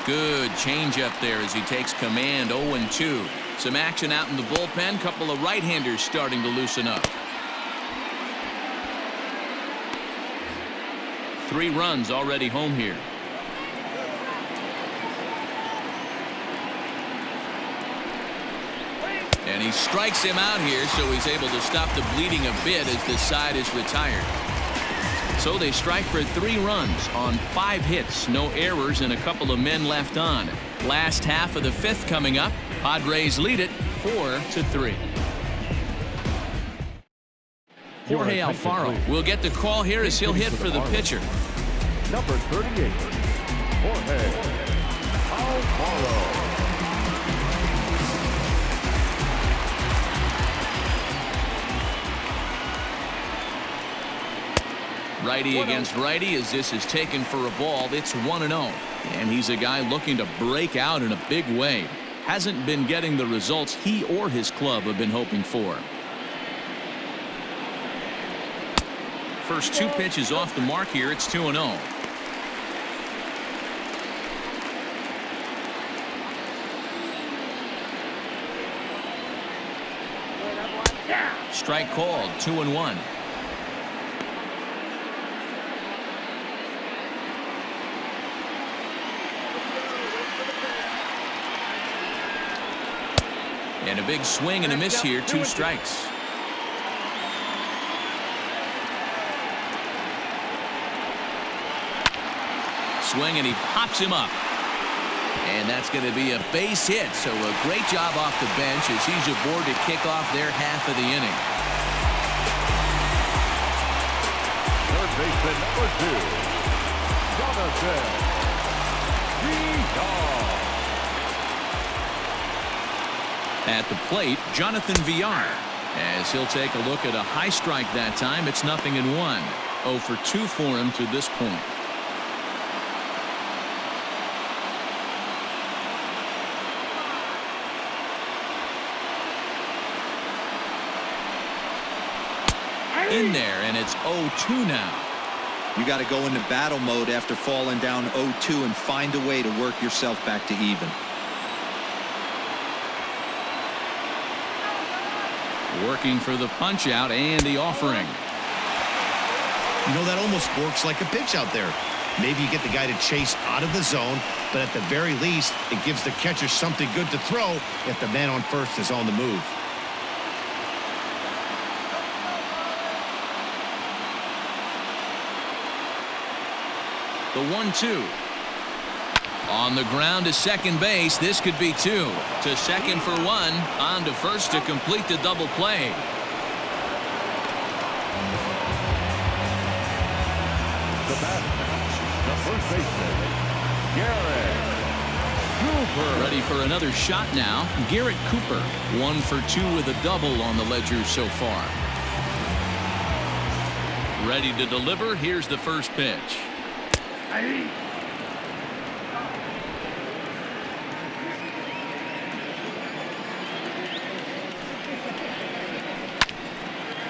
Good changeup there as he takes command. 0-2. Some action out in the bullpen. Couple of right-handers starting to loosen up. 3 runs already home here. And he strikes him out here, so he's able to stop the bleeding a bit as this side is retired. So they strike for 3 runs on 5 hits, no errors, and a couple of men left on. Last half of the 5th coming up. Padres lead it 4-3. Jorge Alfaro will get the call here as he'll hit for the pitcher. Number 38, Jorge Alfaro. Righty against righty as this is taken for a ball. It's 1-0. And he's a guy looking to break out in a big way. Hasn't been getting the results he or his club have been hoping for. First 2 pitches off the mark here. It's 2-0. Strike called. 2-1. And a big swing and a miss here. 2 strikes. Swing and he pops him up. And that's going to be a base hit. So a great job off the bench as he's aboard to kick off their half of the inning. Third baseman number 2, Jonathan Villar. At the plate, Jonathan Villar, as he'll take a look at a high strike that time. It's 0-1. 0 for 2 for him to this point. In there, and it's 0-2 now. You got to go into battle mode after falling down 0-2 and find a way to work yourself back to even. Working for the punch out and the offering. You know, that almost works like a pitch out there. Maybe you get the guy to chase out of the zone, but at the very least, it gives the catcher something good to throw if the man on first is on the move. The 1-2. On the ground to second base. This could be 2. To second for 1. On to first to complete the double play. The batter, the first baseman, Garrett Cooper. Ready for another shot now. Garrett Cooper. 1 for 2 with a double on the ledger so far. Ready to deliver. Here's the first pitch.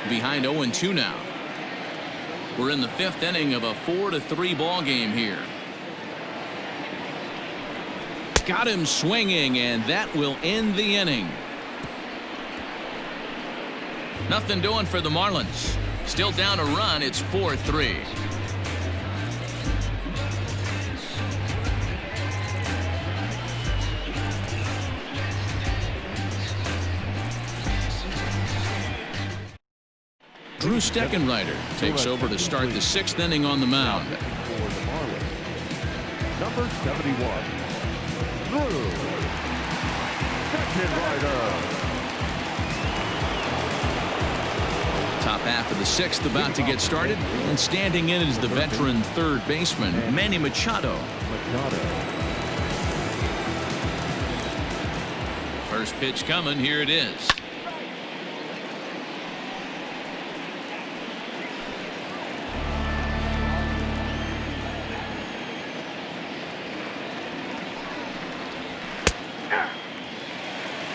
Behind 0-2 now. We're in the 5th inning of a 4-3 ball game here. Got him swinging, and that will end the inning. Nothing doing for the Marlins. Still down a run. It's 4-3. Drew Steckenrider takes over to start the 6th inning on the mound. For the Marlins, number 71, Drew Steckenrider. Top half of the 6th about to get started, and standing in is the veteran third baseman Manny Machado. First pitch coming. Here it is.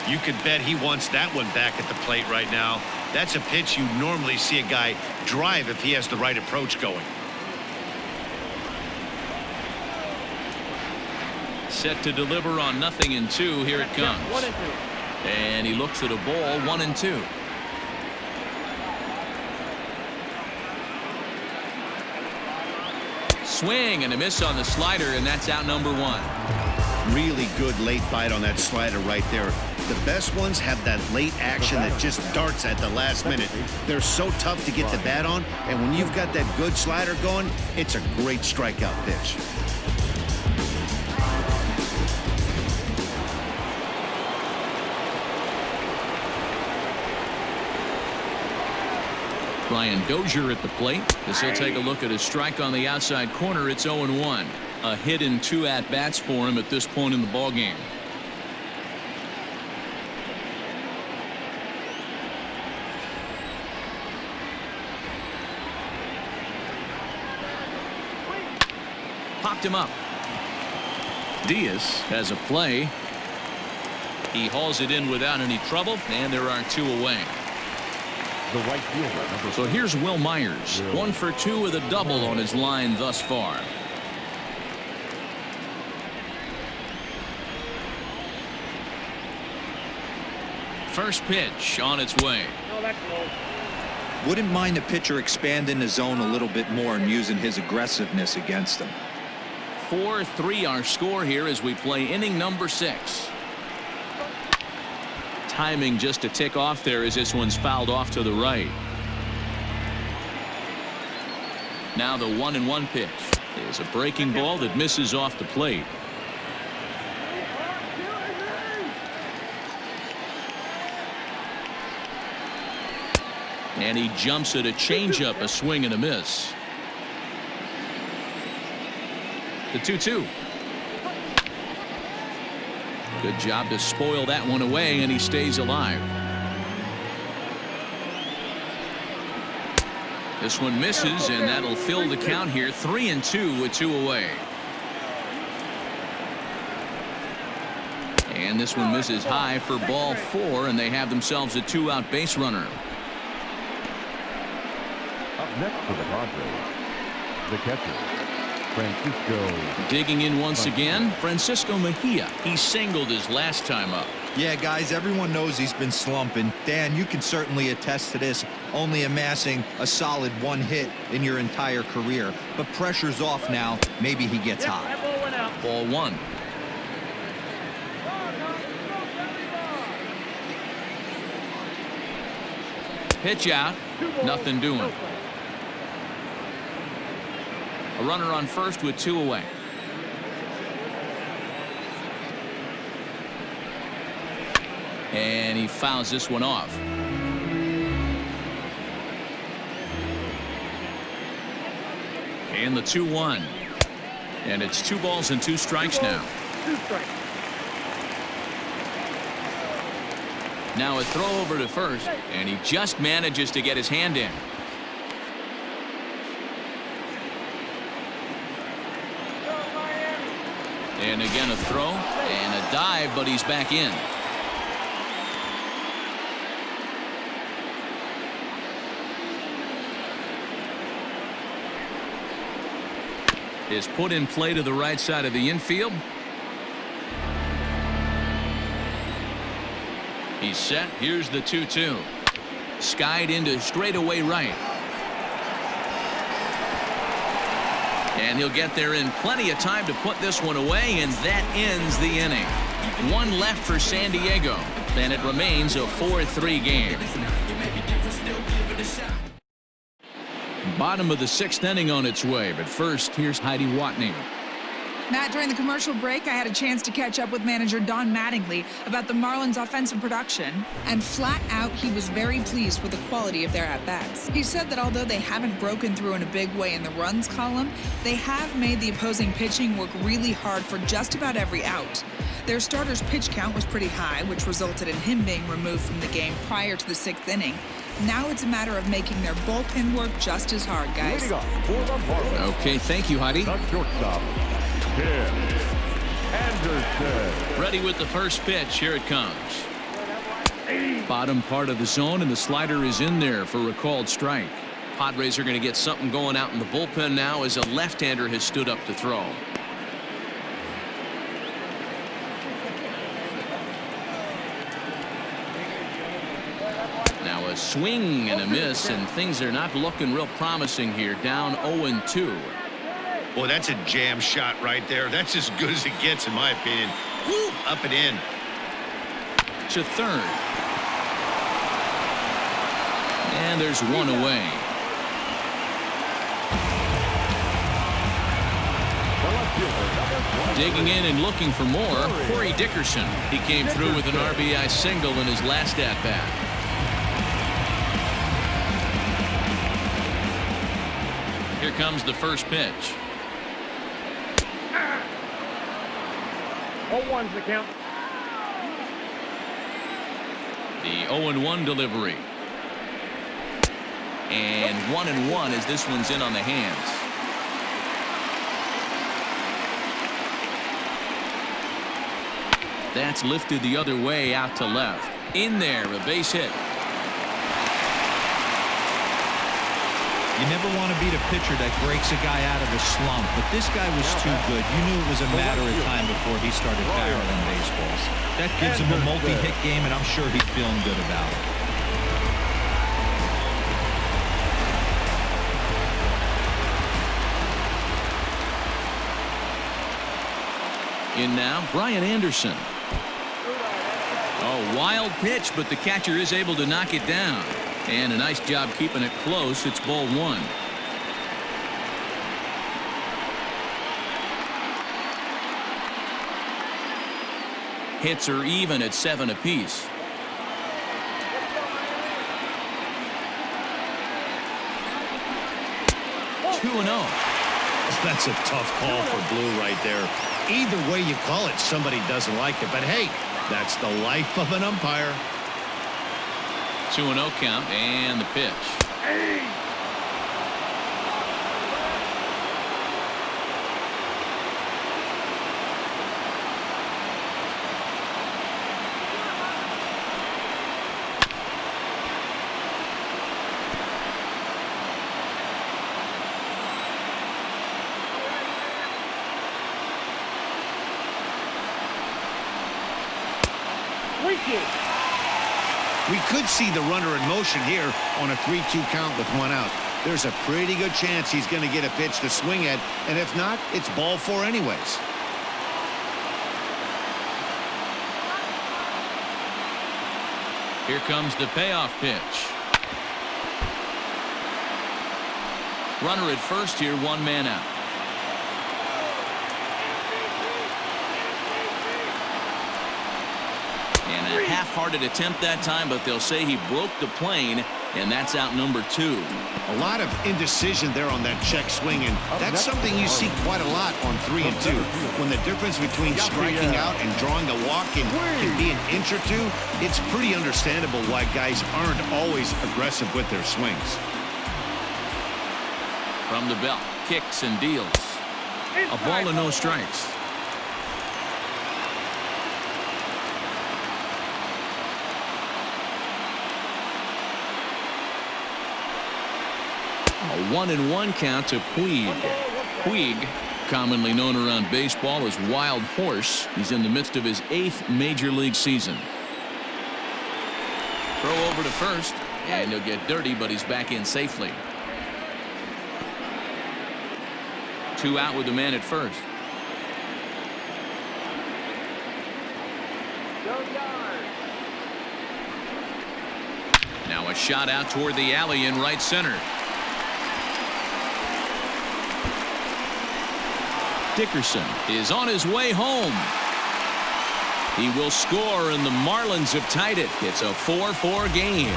You could bet he wants that one back at the plate right now. That's a pitch you normally see a guy drive if he has the right approach going. Set to deliver on 0-2. Here it comes. 1-2. And he looks at a ball. 1-2. Swing and a miss on the slider, and that's out number 1. Really good late bite on that slider right there. The best ones have that late action that just darts at the last minute. They're so tough to get the bat on, and when you've got that good slider going, it's a great strikeout pitch. Ryan Dozier at the plate as he'll take a look at his strike on the outside corner. It's 0-1. A hit in 2 at-bats for him at this point in the ballgame. Popped him up. Diaz has a play. He hauls it in without any trouble, and there are 2 away. The right fielder, number So here's Will Myers, 1 for 2 with a double on his line thus far. First pitch on its way. No, that's low. Wouldn't mind the pitcher expanding the zone a little bit more and using his aggressiveness against him. 4-3 our score here as we play inning number 6. Timing just a tick off there as this one's fouled off to the right. Now the 1-1 pitch is a breaking ball that misses off the plate. And he jumps at a changeup, a swing and a miss. The 2-2. Good job to spoil that one away, and he stays alive. This one misses, and that'll fill the count here. 3-2 with 2 away. And this one misses high for ball 4, and they have themselves a 2-out base runner. up next for the Padres, the catcher, Francisco. Digging in once again, Francisco Mejia. He singled his last time up. Yeah, guys, everyone knows he's been slumping. Dan, you can certainly attest to this, only amassing a solid 1 hit in your entire career. But pressure's off now. Maybe he gets hot. That ball went out. Ball 1. Pitch out. Nothing doing. A runner on first with 2 away. And he fouls this one off. And the 2-1. And it's 2 balls and 2 strikes now. 2 strikes. Now a throw over to first, and he just manages to get his hand in. And again a throw and a dive, but he's back in. Is put in play to the right side of the infield. He's set. Here's the 2-2. Skied into straightaway right. And he'll get there in plenty of time to put this one away, and that ends the inning. One left for San Diego, and it remains a 4-3 game. Bottom of the 6th inning on its way, but first, here's Heidi Watney. Matt, during the commercial break, I had a chance to catch up with manager Don Mattingly about the Marlins' offensive production, and flat out, he was very pleased with the quality of their at-bats. He said that although they haven't broken through in a big way in the runs column, they have made the opposing pitching work really hard for just about every out. Their starter's pitch count was pretty high, which resulted in him being removed from the game prior to the 6th inning. Now it's a matter of making their bullpen work just as hard, guys. Okay, thank you, Heidi. The shortstop, Tim Anderson. Ready with the first pitch. Here it comes. Bottom part of the zone, and the slider is in there for a called strike. Padres are going to get something going out in the bullpen now as a left-hander has stood up to throw. Now a swing and a miss, and things are not looking real promising here. Down 0-2. Boy, that's a jam shot right there. That's as good as it gets, in my opinion. Woo, up and in. To third. And there's one away. Digging in and looking for more, Corey Dickerson. He came through with an RBI single in his last at-bat. Here comes the first pitch. 0-1's the count. The 0-1 delivery. And 1-1 as this one's in on the hands. That's lifted the other way out to left. In there, a base hit. You never want to beat a pitcher that breaks a guy out of a slump, but this guy was too good. You knew it was a matter of time before he started barreling baseballs. That gives him a multi-hit game, and I'm sure he's feeling good about it. In now, Brian Anderson. Oh, wild pitch, but the catcher is able to knock it down. And a nice job keeping it close. It's ball one. Hits are even at 7 apiece. Two and 0. That's a tough call for Blue right there. Either way you call it, somebody doesn't like it. But hey, that's the life of an umpire. 2-0 count, and the pitch. We could see the runner in motion here on a 3-2 count with 1 out. There's a pretty good chance he's going to get a pitch to swing at, and if not, it's ball 4 anyways. Here comes the payoff pitch. Runner at first here, 1 man out. And a half-hearted attempt that time, but they'll say he broke the plane, and that's out number 2. A lot of indecision there on that check swing, and that's something you see quite a lot on 3 and 2. When the difference between striking out and drawing a walk can be an inch or 2, it's pretty understandable why guys aren't always aggressive with their swings. From the belt, kicks and deals. A ball and no strikes. A 1-1 count to Puig. Puig, commonly known around baseball as Wild Horse. He's in the midst of his 8th major league season. Throw over to first, and he'll get dirty, but he's back in safely. 2 out with the man at first. Now a shot out toward the alley in right center. Dickerson is on his way home. He will score, and the Marlins have tied it. It's a 4-4 game.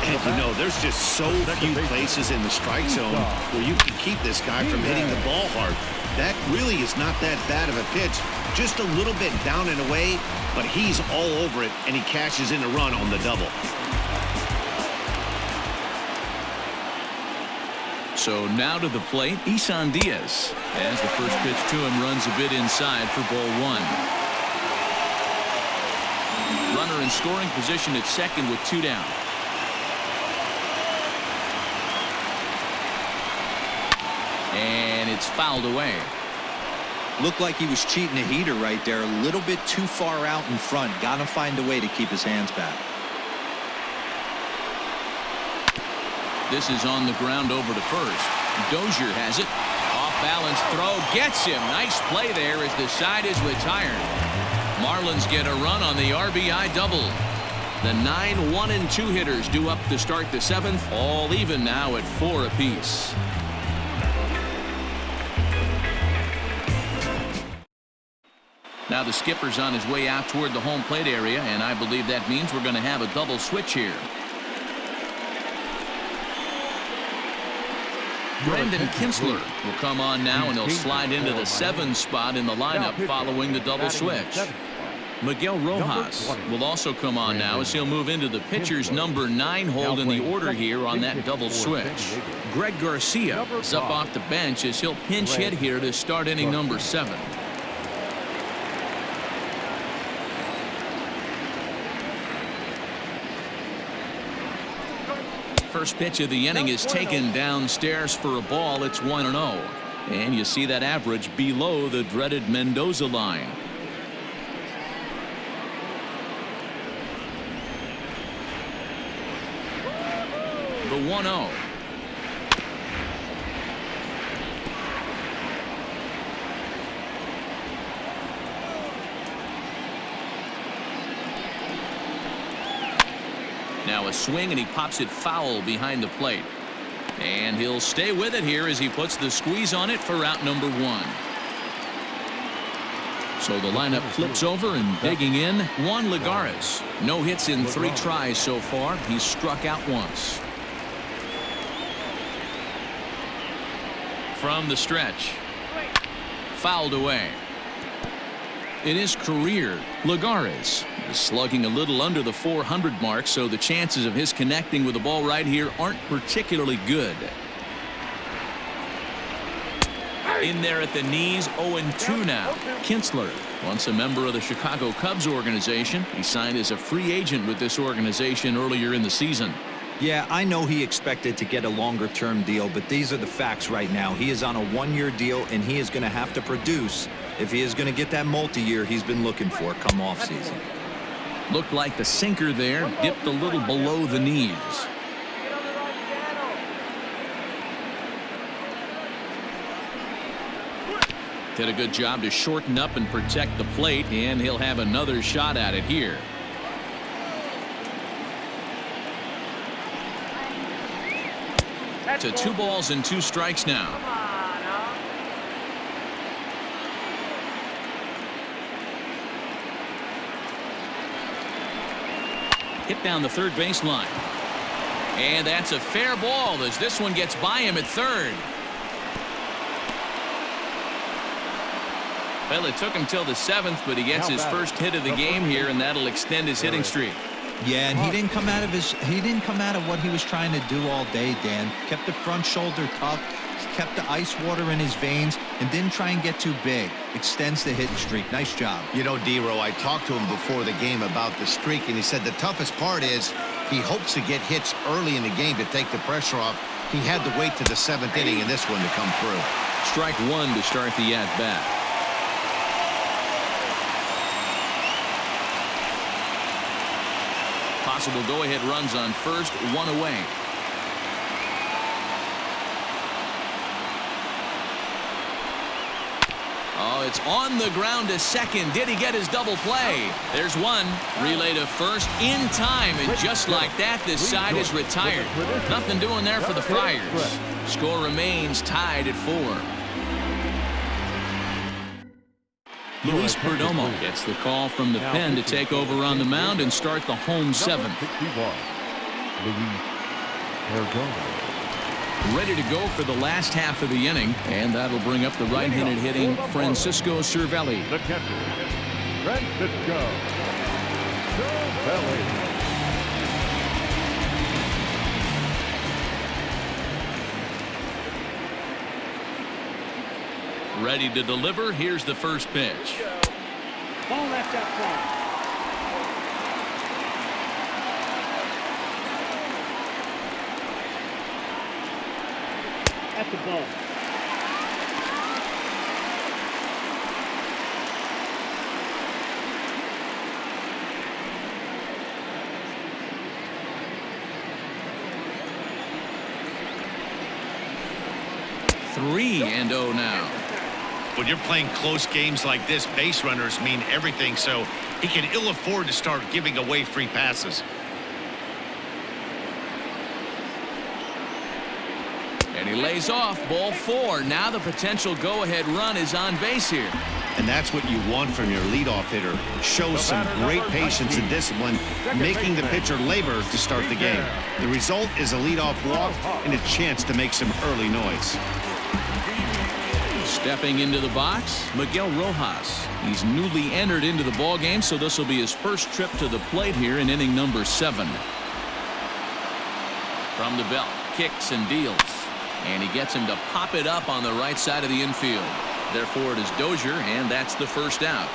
And you know, there's just so few places in the strike zone where you can keep this guy from hitting the ball hard. That really is not that bad of a pitch. Just a little bit down and away, but he's all over it, and he cashes in a run on the double. So now to the plate, Isan Diaz, as the first pitch to him runs a bit inside for ball 1. Runner in scoring position at second with 2 down. And it's fouled away. Looked like he was cheating a heater right there, a little bit too far out in front. Got to find a way to keep his hands back. This is on the ground over to first. Dozier has it. Off balance throw gets him. Nice play there as the side is retired. Marlins get a run on the RBI double. The 9 1-2 hitters due up to start the 7th, all even now at 4 apiece. Now the skipper's on his way out toward the home plate area, and I believe that means we're going to have a double switch here. Brendan Kinsler will come on now, and he'll slide into the 7 spot in the lineup following the double switch. Miguel Rojas will also come on now as he'll move into the pitcher's number 9 hold in the order here on that double switch. Greg Garcia is up off the bench as he'll pinch hit here to start inning number 7. First pitch of the inning is taken downstairs for a ball. It's 1-0. And you see that average below the dreaded Mendoza line. The 1-0. Now a swing, and he pops it foul behind the plate. And he'll stay with it here as he puts the squeeze on it for out number 1. So the lineup flips over, and digging in, Juan Lagares. No hits in 3 tries so far. He's struck out once. From the stretch. Fouled away. In his career, Lagares is slugging a little under the 400 mark, so the chances of his connecting with the ball right here aren't particularly good. In there at the knees, 0-2 now. Kinsler, once a member of the Chicago Cubs organization, he signed as a free agent with this organization earlier in the season. Yeah, I know he expected to get a longer-term deal, but these are the facts right now. He is on a 1-year deal, and he is going to have to produce if he is going to get that multi-year he's been looking for come off season. Looked like the sinker there dipped a little below the knees. Did a good job to shorten up and protect the plate, and he'll have another shot at it here. To 2 balls and 2 strikes now. Hit down the third baseline. And that's a fair ball as this one gets by him at third. Well, it took him till the 7th, but he gets his first hit of the game here, and that'll extend his hitting streak. Yeah, and he didn't come out of what he was trying to do all day, Dan. Kept the front shoulder tucked, kept the ice water in his veins, and didn't try and get too big. Extends the hitting streak. Nice job. You know, D-Row, I talked to him before the game about the streak, and he said the toughest part is he hopes to get hits early in the game to take the pressure off, He had to wait to the 7th inning in this one to come through. Strike one to start the at-bat. Possible go-ahead runs on first, one away. Oh, it's on the ground to second. Did he get his double play? There's one. Relay to first in time, and just like that, this side is retired. Nothing doing there for the Friars. Score remains tied at 4. Luis Perdomo gets the call from the pen to take over on the mound and start the home 7th. Ready to go for the last half of the inning, and that'll bring up the right-handed hitting Francisco Cervelli. The catcher, Francisco Cervelli. Ready to deliver. Here's the first pitch. Ball left up front. At the ball. Three and 0 now. When you're playing close games like this, base runners mean everything, so he can ill afford to start giving away free passes. And he lays off. Ball 4. Now the potential go-ahead run is on base here. And that's what you want from your leadoff hitter. Shows some great patience and discipline, making the pitcher labor to start the game. The result is a leadoff walk and a chance to make some early noise. Stepping into the box, Miguel Rojas. He's newly entered into the ballgame, so this will be his first trip to the plate here in inning number 7. From the belt, kicks and deals. And he gets him to pop it up on the right side of the infield. Therefore, it is Dozier, and that's the first out.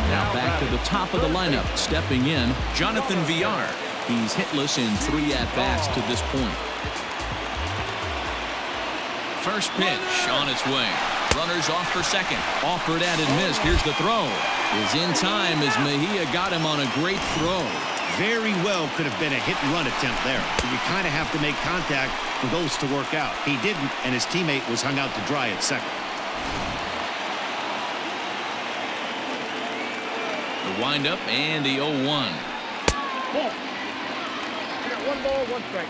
Now back to the top of the lineup. Stepping in, Jonathan Villar. He's hitless in 3 at-bats to this point. First pitch on its way. Runners off for second. Offered at and missed. Here's the throw. Is in time as Mejia got him on a great throw. Very well could have been a hit-and-run attempt there. You kind of have to make contact for those to work out. He didn't, and his teammate was hung out to dry at second. The windup and the 0-1. Ball. I got 1 ball, 1 strike.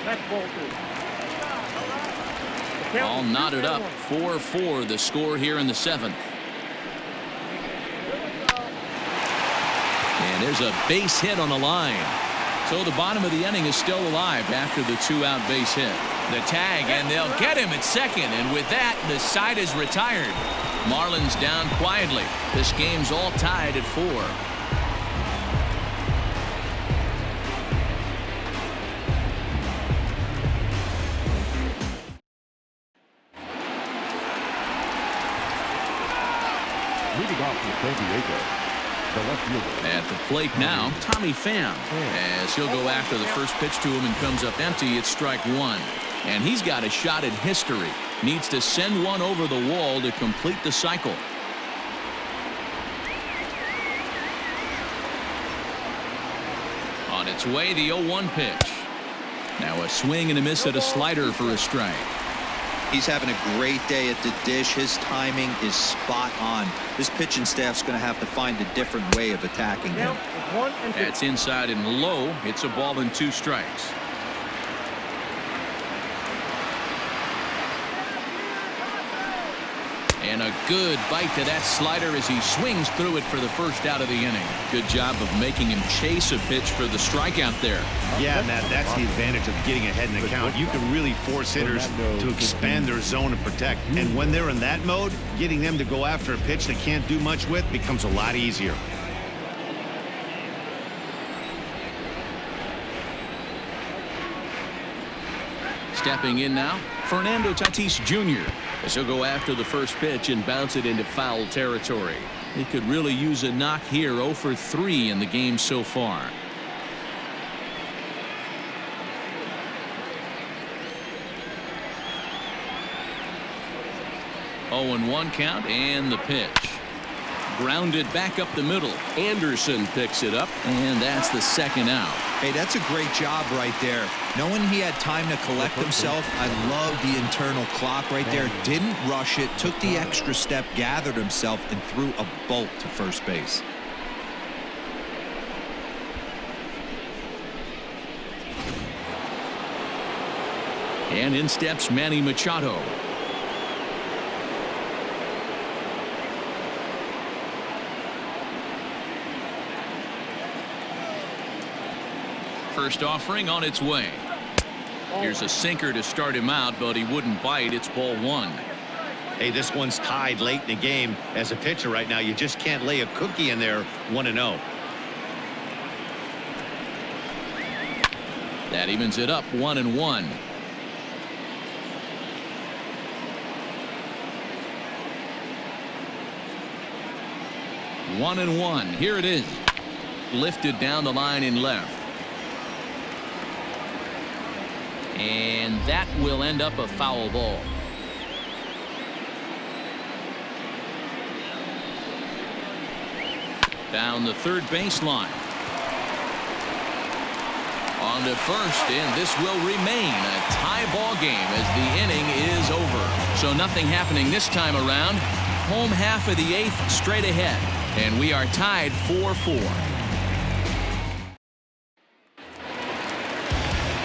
That's ball 2. All knotted up. 4-4 the score here in the 7th. And there's a base hit on the line. So the bottom of the inning is still alive after the 2-out base hit. The tag, and they'll get him at second. And with that, the side is retired. Marlins down quietly. This game's all tied at 4. Leading off from San Diego, the left fielder. At the plate now, Tommy Pham. As he'll go after the first pitch to him and comes up empty, it's strike 1. And he's got a shot at history. Needs to send one over the wall to complete the cycle. On its way, the 0-1 pitch. Now a swing and a miss at a slider for a strike. He's having a great day at the dish. His timing is spot on. This pitching staff's going to have to find a different way of attacking him. That's inside and low. It's a ball and 2 strikes. And a good bite to that slider as he swings through it for the first out of the inning. Good job of making him chase a pitch for the strikeout there. Yeah, Matt, that's the advantage of getting ahead in the count. You can really force hitters to expand their zone and protect. And when they're in that mode, getting them to go after a pitch they can't do much with becomes a lot easier. Stepping in now, Fernando Tatis Jr. as he'll go after the first pitch and bounce it into foul territory. He could really use a knock here. 0 for 3 in the game so far. 0-1 count, and the pitch. Grounded back up the middle. Anderson picks it up, and that's the second out. Hey, that's a great job right there. Knowing he had time to collect himself, I love the internal clock right there. Didn't rush it, took the extra step, gathered himself, and threw a bolt to first base. And in steps Manny Machado. First offering on its way. Here's a sinker to start him out, but he wouldn't bite. It's ball 1. Hey, this one's tied late in the game. As a pitcher right now, you just can't lay a cookie in there. 1-0. That evens it up. 1-1. One and one. Here it is. Lifted down the line in left. And that will end up a foul ball. Down the third baseline. On to first, and this will remain a tie ball game as the inning is over. So nothing happening this time around. Home half of the 8th straight ahead, and we are tied 4-4.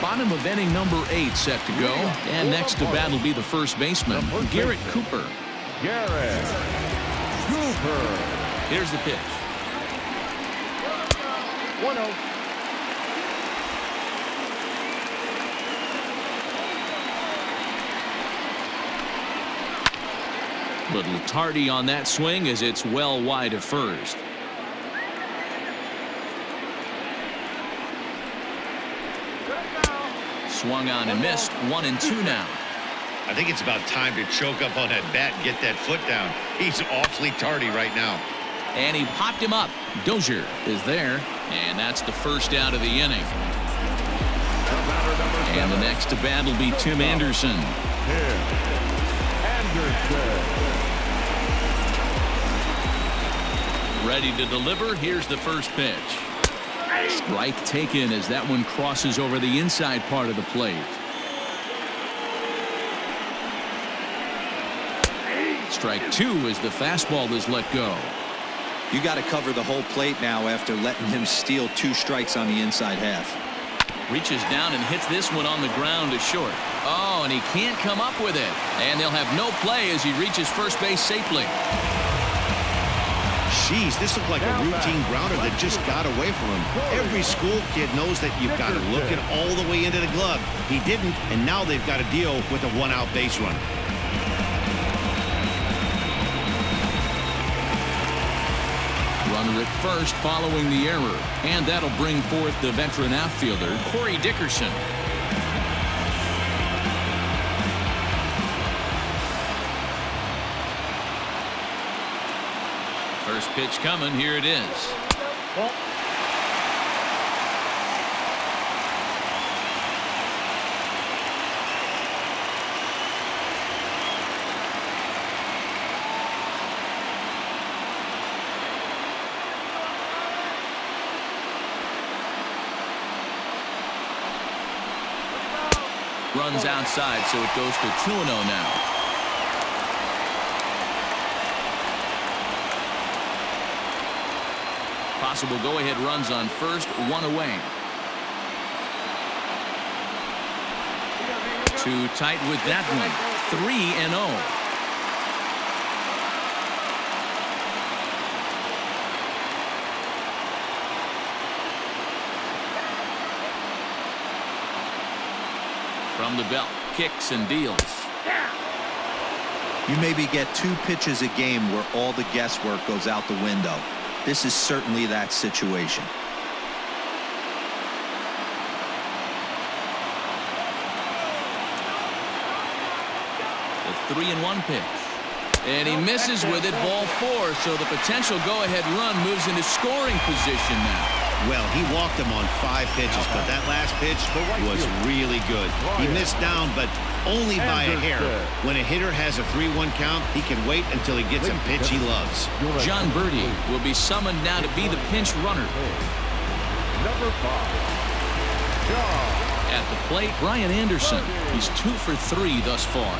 Bottom of inning number 8 set to go, and next to bat will be the first baseman, Garrett Cooper. Garrett Cooper. Here's the pitch. 1-0. Little tardy on that swing as it's well wide of first. Swung on and missed. 1-2 now. I think it's about time to choke up on that bat and get that foot down. He's awfully tardy right now. And he popped him up. Dozier is there, and that's the first out of the inning. And the next to bat will be Tim Anderson. Ready to deliver. Here's the first pitch. Strike taken as that one crosses over the inside part of the plate. Strike 2 as the fastball is let go. You got to cover the whole plate now after letting him steal 2 strikes on the inside half. Reaches down and hits this one on the ground to short. Oh, and he can't come up with it. And they'll have no play as he reaches first base safely. Jeez, this looked like a routine grounder that just got away from him. Every school kid knows that you've got to look it all the way into the glove. He didn't, and now they've got to deal with a 1-out base runner. Runner at first following the error, and that'll bring forth the veteran outfielder, Corey Dickerson. First pitch coming. Here it is. Ball. Runs outside, so it goes to 2-0 now. Possible go-ahead runs on first, 1 away. Too tight with that one. 3-0. From the belt, kicks and deals. You maybe get 2 pitches a game where all the guesswork goes out the window. This is certainly that situation. The 3-1 pitch. And he misses with it, ball 4, so the potential go-ahead run moves into scoring position now. Well, he walked him on 5 pitches, but that last pitch was really good. He missed down, but only by a hair. When a hitter has a 3-1 count, he can wait until he gets a pitch he loves. John Birdie will be summoned now to be the pinch runner. Number 5, John. At the plate, Brian Anderson. He's 2 for 3 thus far.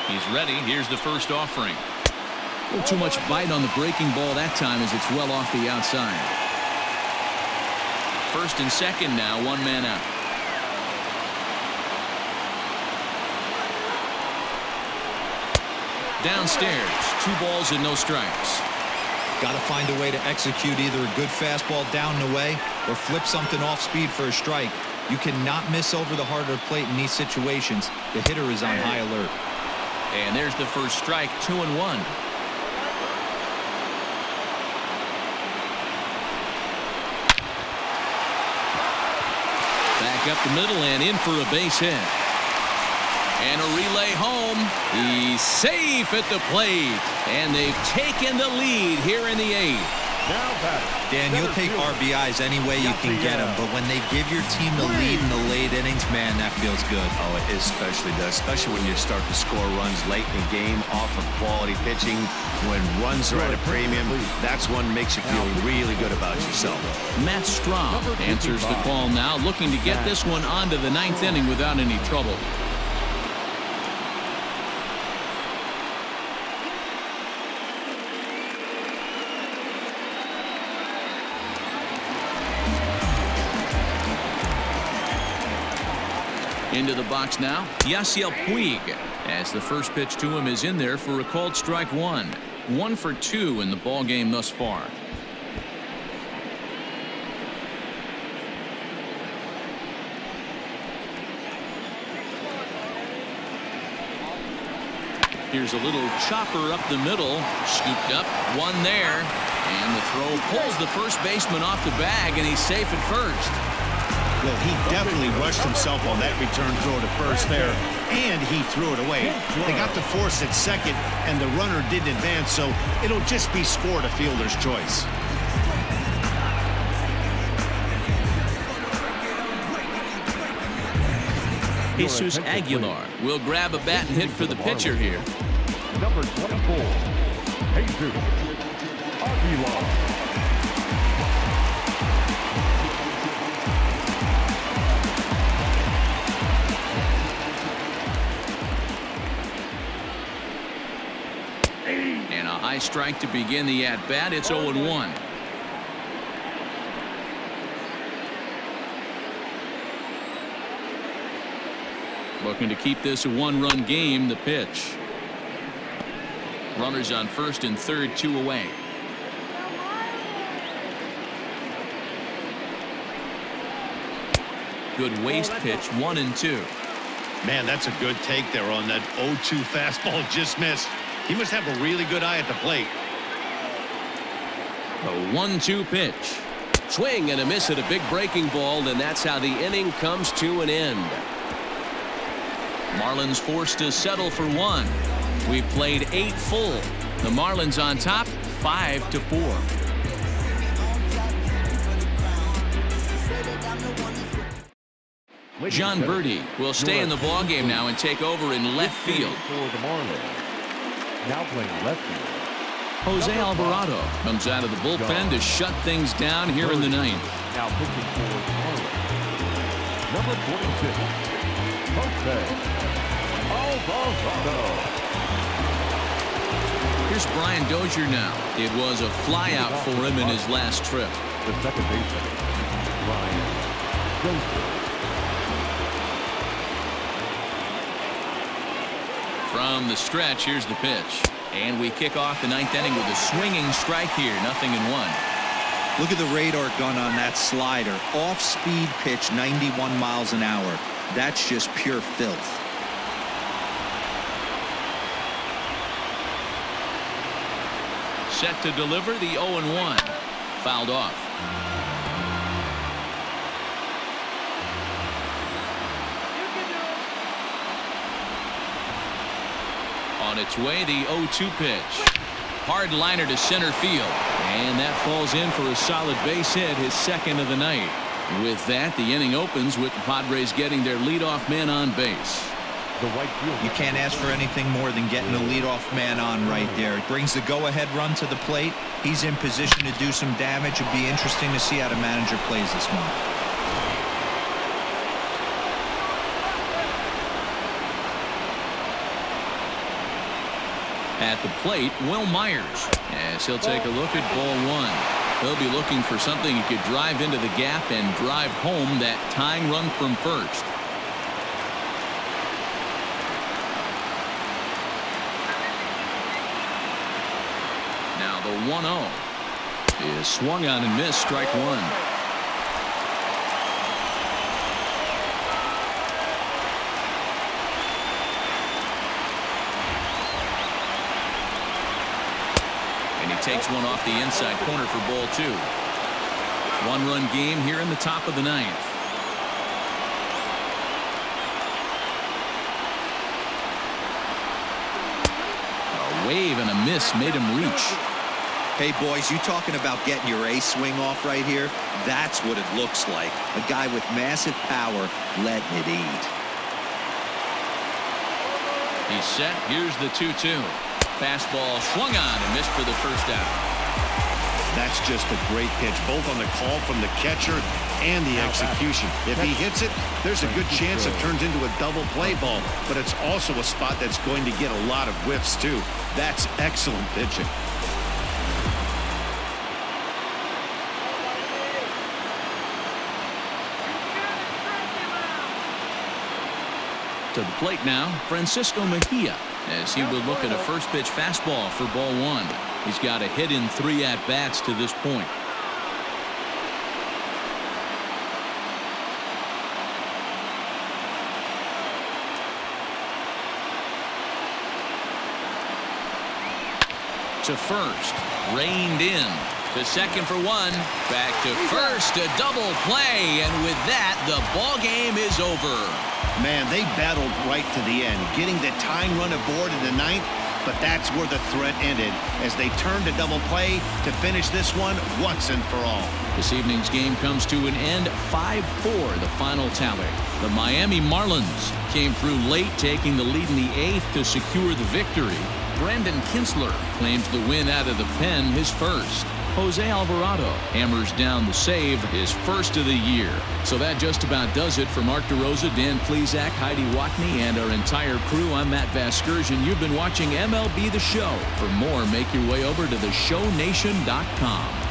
He's ready. Here's the first offering. A little too much bite on the breaking ball that time as it's well off the outside. First and second now, 1 man out. Downstairs, 2 balls and no strikes. Got to find a way to execute either a good fastball down and away or flip something off speed for a strike. You cannot miss over the heart of the plate in these situations. The hitter is on high alert. And there's the first strike, 2-1. Back up the middle and in for a base hit. And a relay home. He's safe at the plate. And they've taken the lead here in the 8th. Dan, you'll take RBIs any way you can get them, but when they give your team the lead in the late innings, man, that feels good. Oh, it especially does, especially when you start to score runs late in the game off of quality pitching. When runs are at a premium, that's one makes you feel really good about yourself. Matt Strahm answers the call now, looking to get this one onto the 9th inning without any trouble. Into the box now, Yasiel Puig, as the first pitch to him is in there for a called strike 1. 1 for 2 in the ball game thus far. Here's a little chopper up the middle, scooped up, 1 there, and the throw pulls the first baseman off the bag, and he's safe at first. Well, he definitely rushed himself on that return throw to first there, and he threw it away. They got the force at second, and the runner didn't advance, so it'll just be scored a fielder's choice. Jesus Aguilar will grab a bat and hit for the pitcher here. Number 24, Jesus Aguilar. And a high strike to begin the at-bat. It's 0-1. Looking to keep this a 1-run game. The pitch. Runners on first and third, 2 away. Good waist pitch, 1-2. Man, that's a good take there on that 0-2 fastball just missed. He must have a really good eye at the plate. A 1-2 pitch. Swing and a miss at a big breaking ball, and that's how the inning comes to an end. Marlins forced to settle for 1. We've played 8 full. The Marlins on top, 5-4. John Birdie will stay in the ballgame now and take over in left field. For the Marlins. Now playing left field. Jose Alvarado comes out of the bullpen to shut things down here in the 9th. Now pitching for the Marlins. Number 46, Jose Alvarado. Here's Brian Dozier now. It was a flyout for him in his last trip. The second baseman, Brian Dozier. From the stretch, here's the pitch. And we kick off the 9th inning with a swinging strike here, 0-1. Look at the radar gun on that slider. Off-speed pitch, 91 miles an hour. That's just pure filth. Set to deliver the 0-1. Fouled off. On its way, the 0-2 pitch. Hard liner to center field. And that falls in for a solid base hit, his second of the night. With that, the inning opens with the Padres getting their leadoff man on base. The right field. You can't ask for anything more than getting a leadoff man on right there. It brings the go-ahead run to the plate. He's in position to do some damage. It'd be interesting to see how the manager plays this one. At the plate, Will Myers, as he'll take a look at ball one. He'll be looking for something he could drive into the gap and drive home that tying run from first. Now the 1-0 is swung on and missed, strike one. And he takes one off the inside corner for ball two. One-run game here in the top of the ninth. A wave and a miss made him reach. Hey, boys, you talking about getting your ace swing off right here? That's what it looks like. A guy with massive power letting it eat. He's set. Here's the 2-2. Fastball swung on and missed for the first out. That's just a great pitch, both on the call from the catcher and the execution. If he hits it, there's a good chance it turns into a double play ball, but it's also a spot that's going to get a lot of whiffs too. That's excellent pitching. To the plate now, Francisco Mejia, as he will look at a first pitch fastball for ball one. He's got a hit in 3 at-bats to this point. To first, reined in. To second for one. Back to first, a double play, and with that, the ball game is over. Man, they battled right to the end, getting the tying run aboard in the ninth, but that's where the threat ended as they turned to double play to finish this one once and for all. This evening's game comes to an end, 5-4, the final tally. The Miami Marlins came through late, taking the lead in the 8th to secure the victory. Brandon Kinsler claims the win out of the pen, his first. Jose Alvarado hammers down the save, his first of the year. So that just about does it for Mark DeRosa, Dan Plesac, Heidi Watney, and our entire crew. I'm Matt Vasgersian. You've been watching MLB The Show. For more, make your way over to theshownation.com.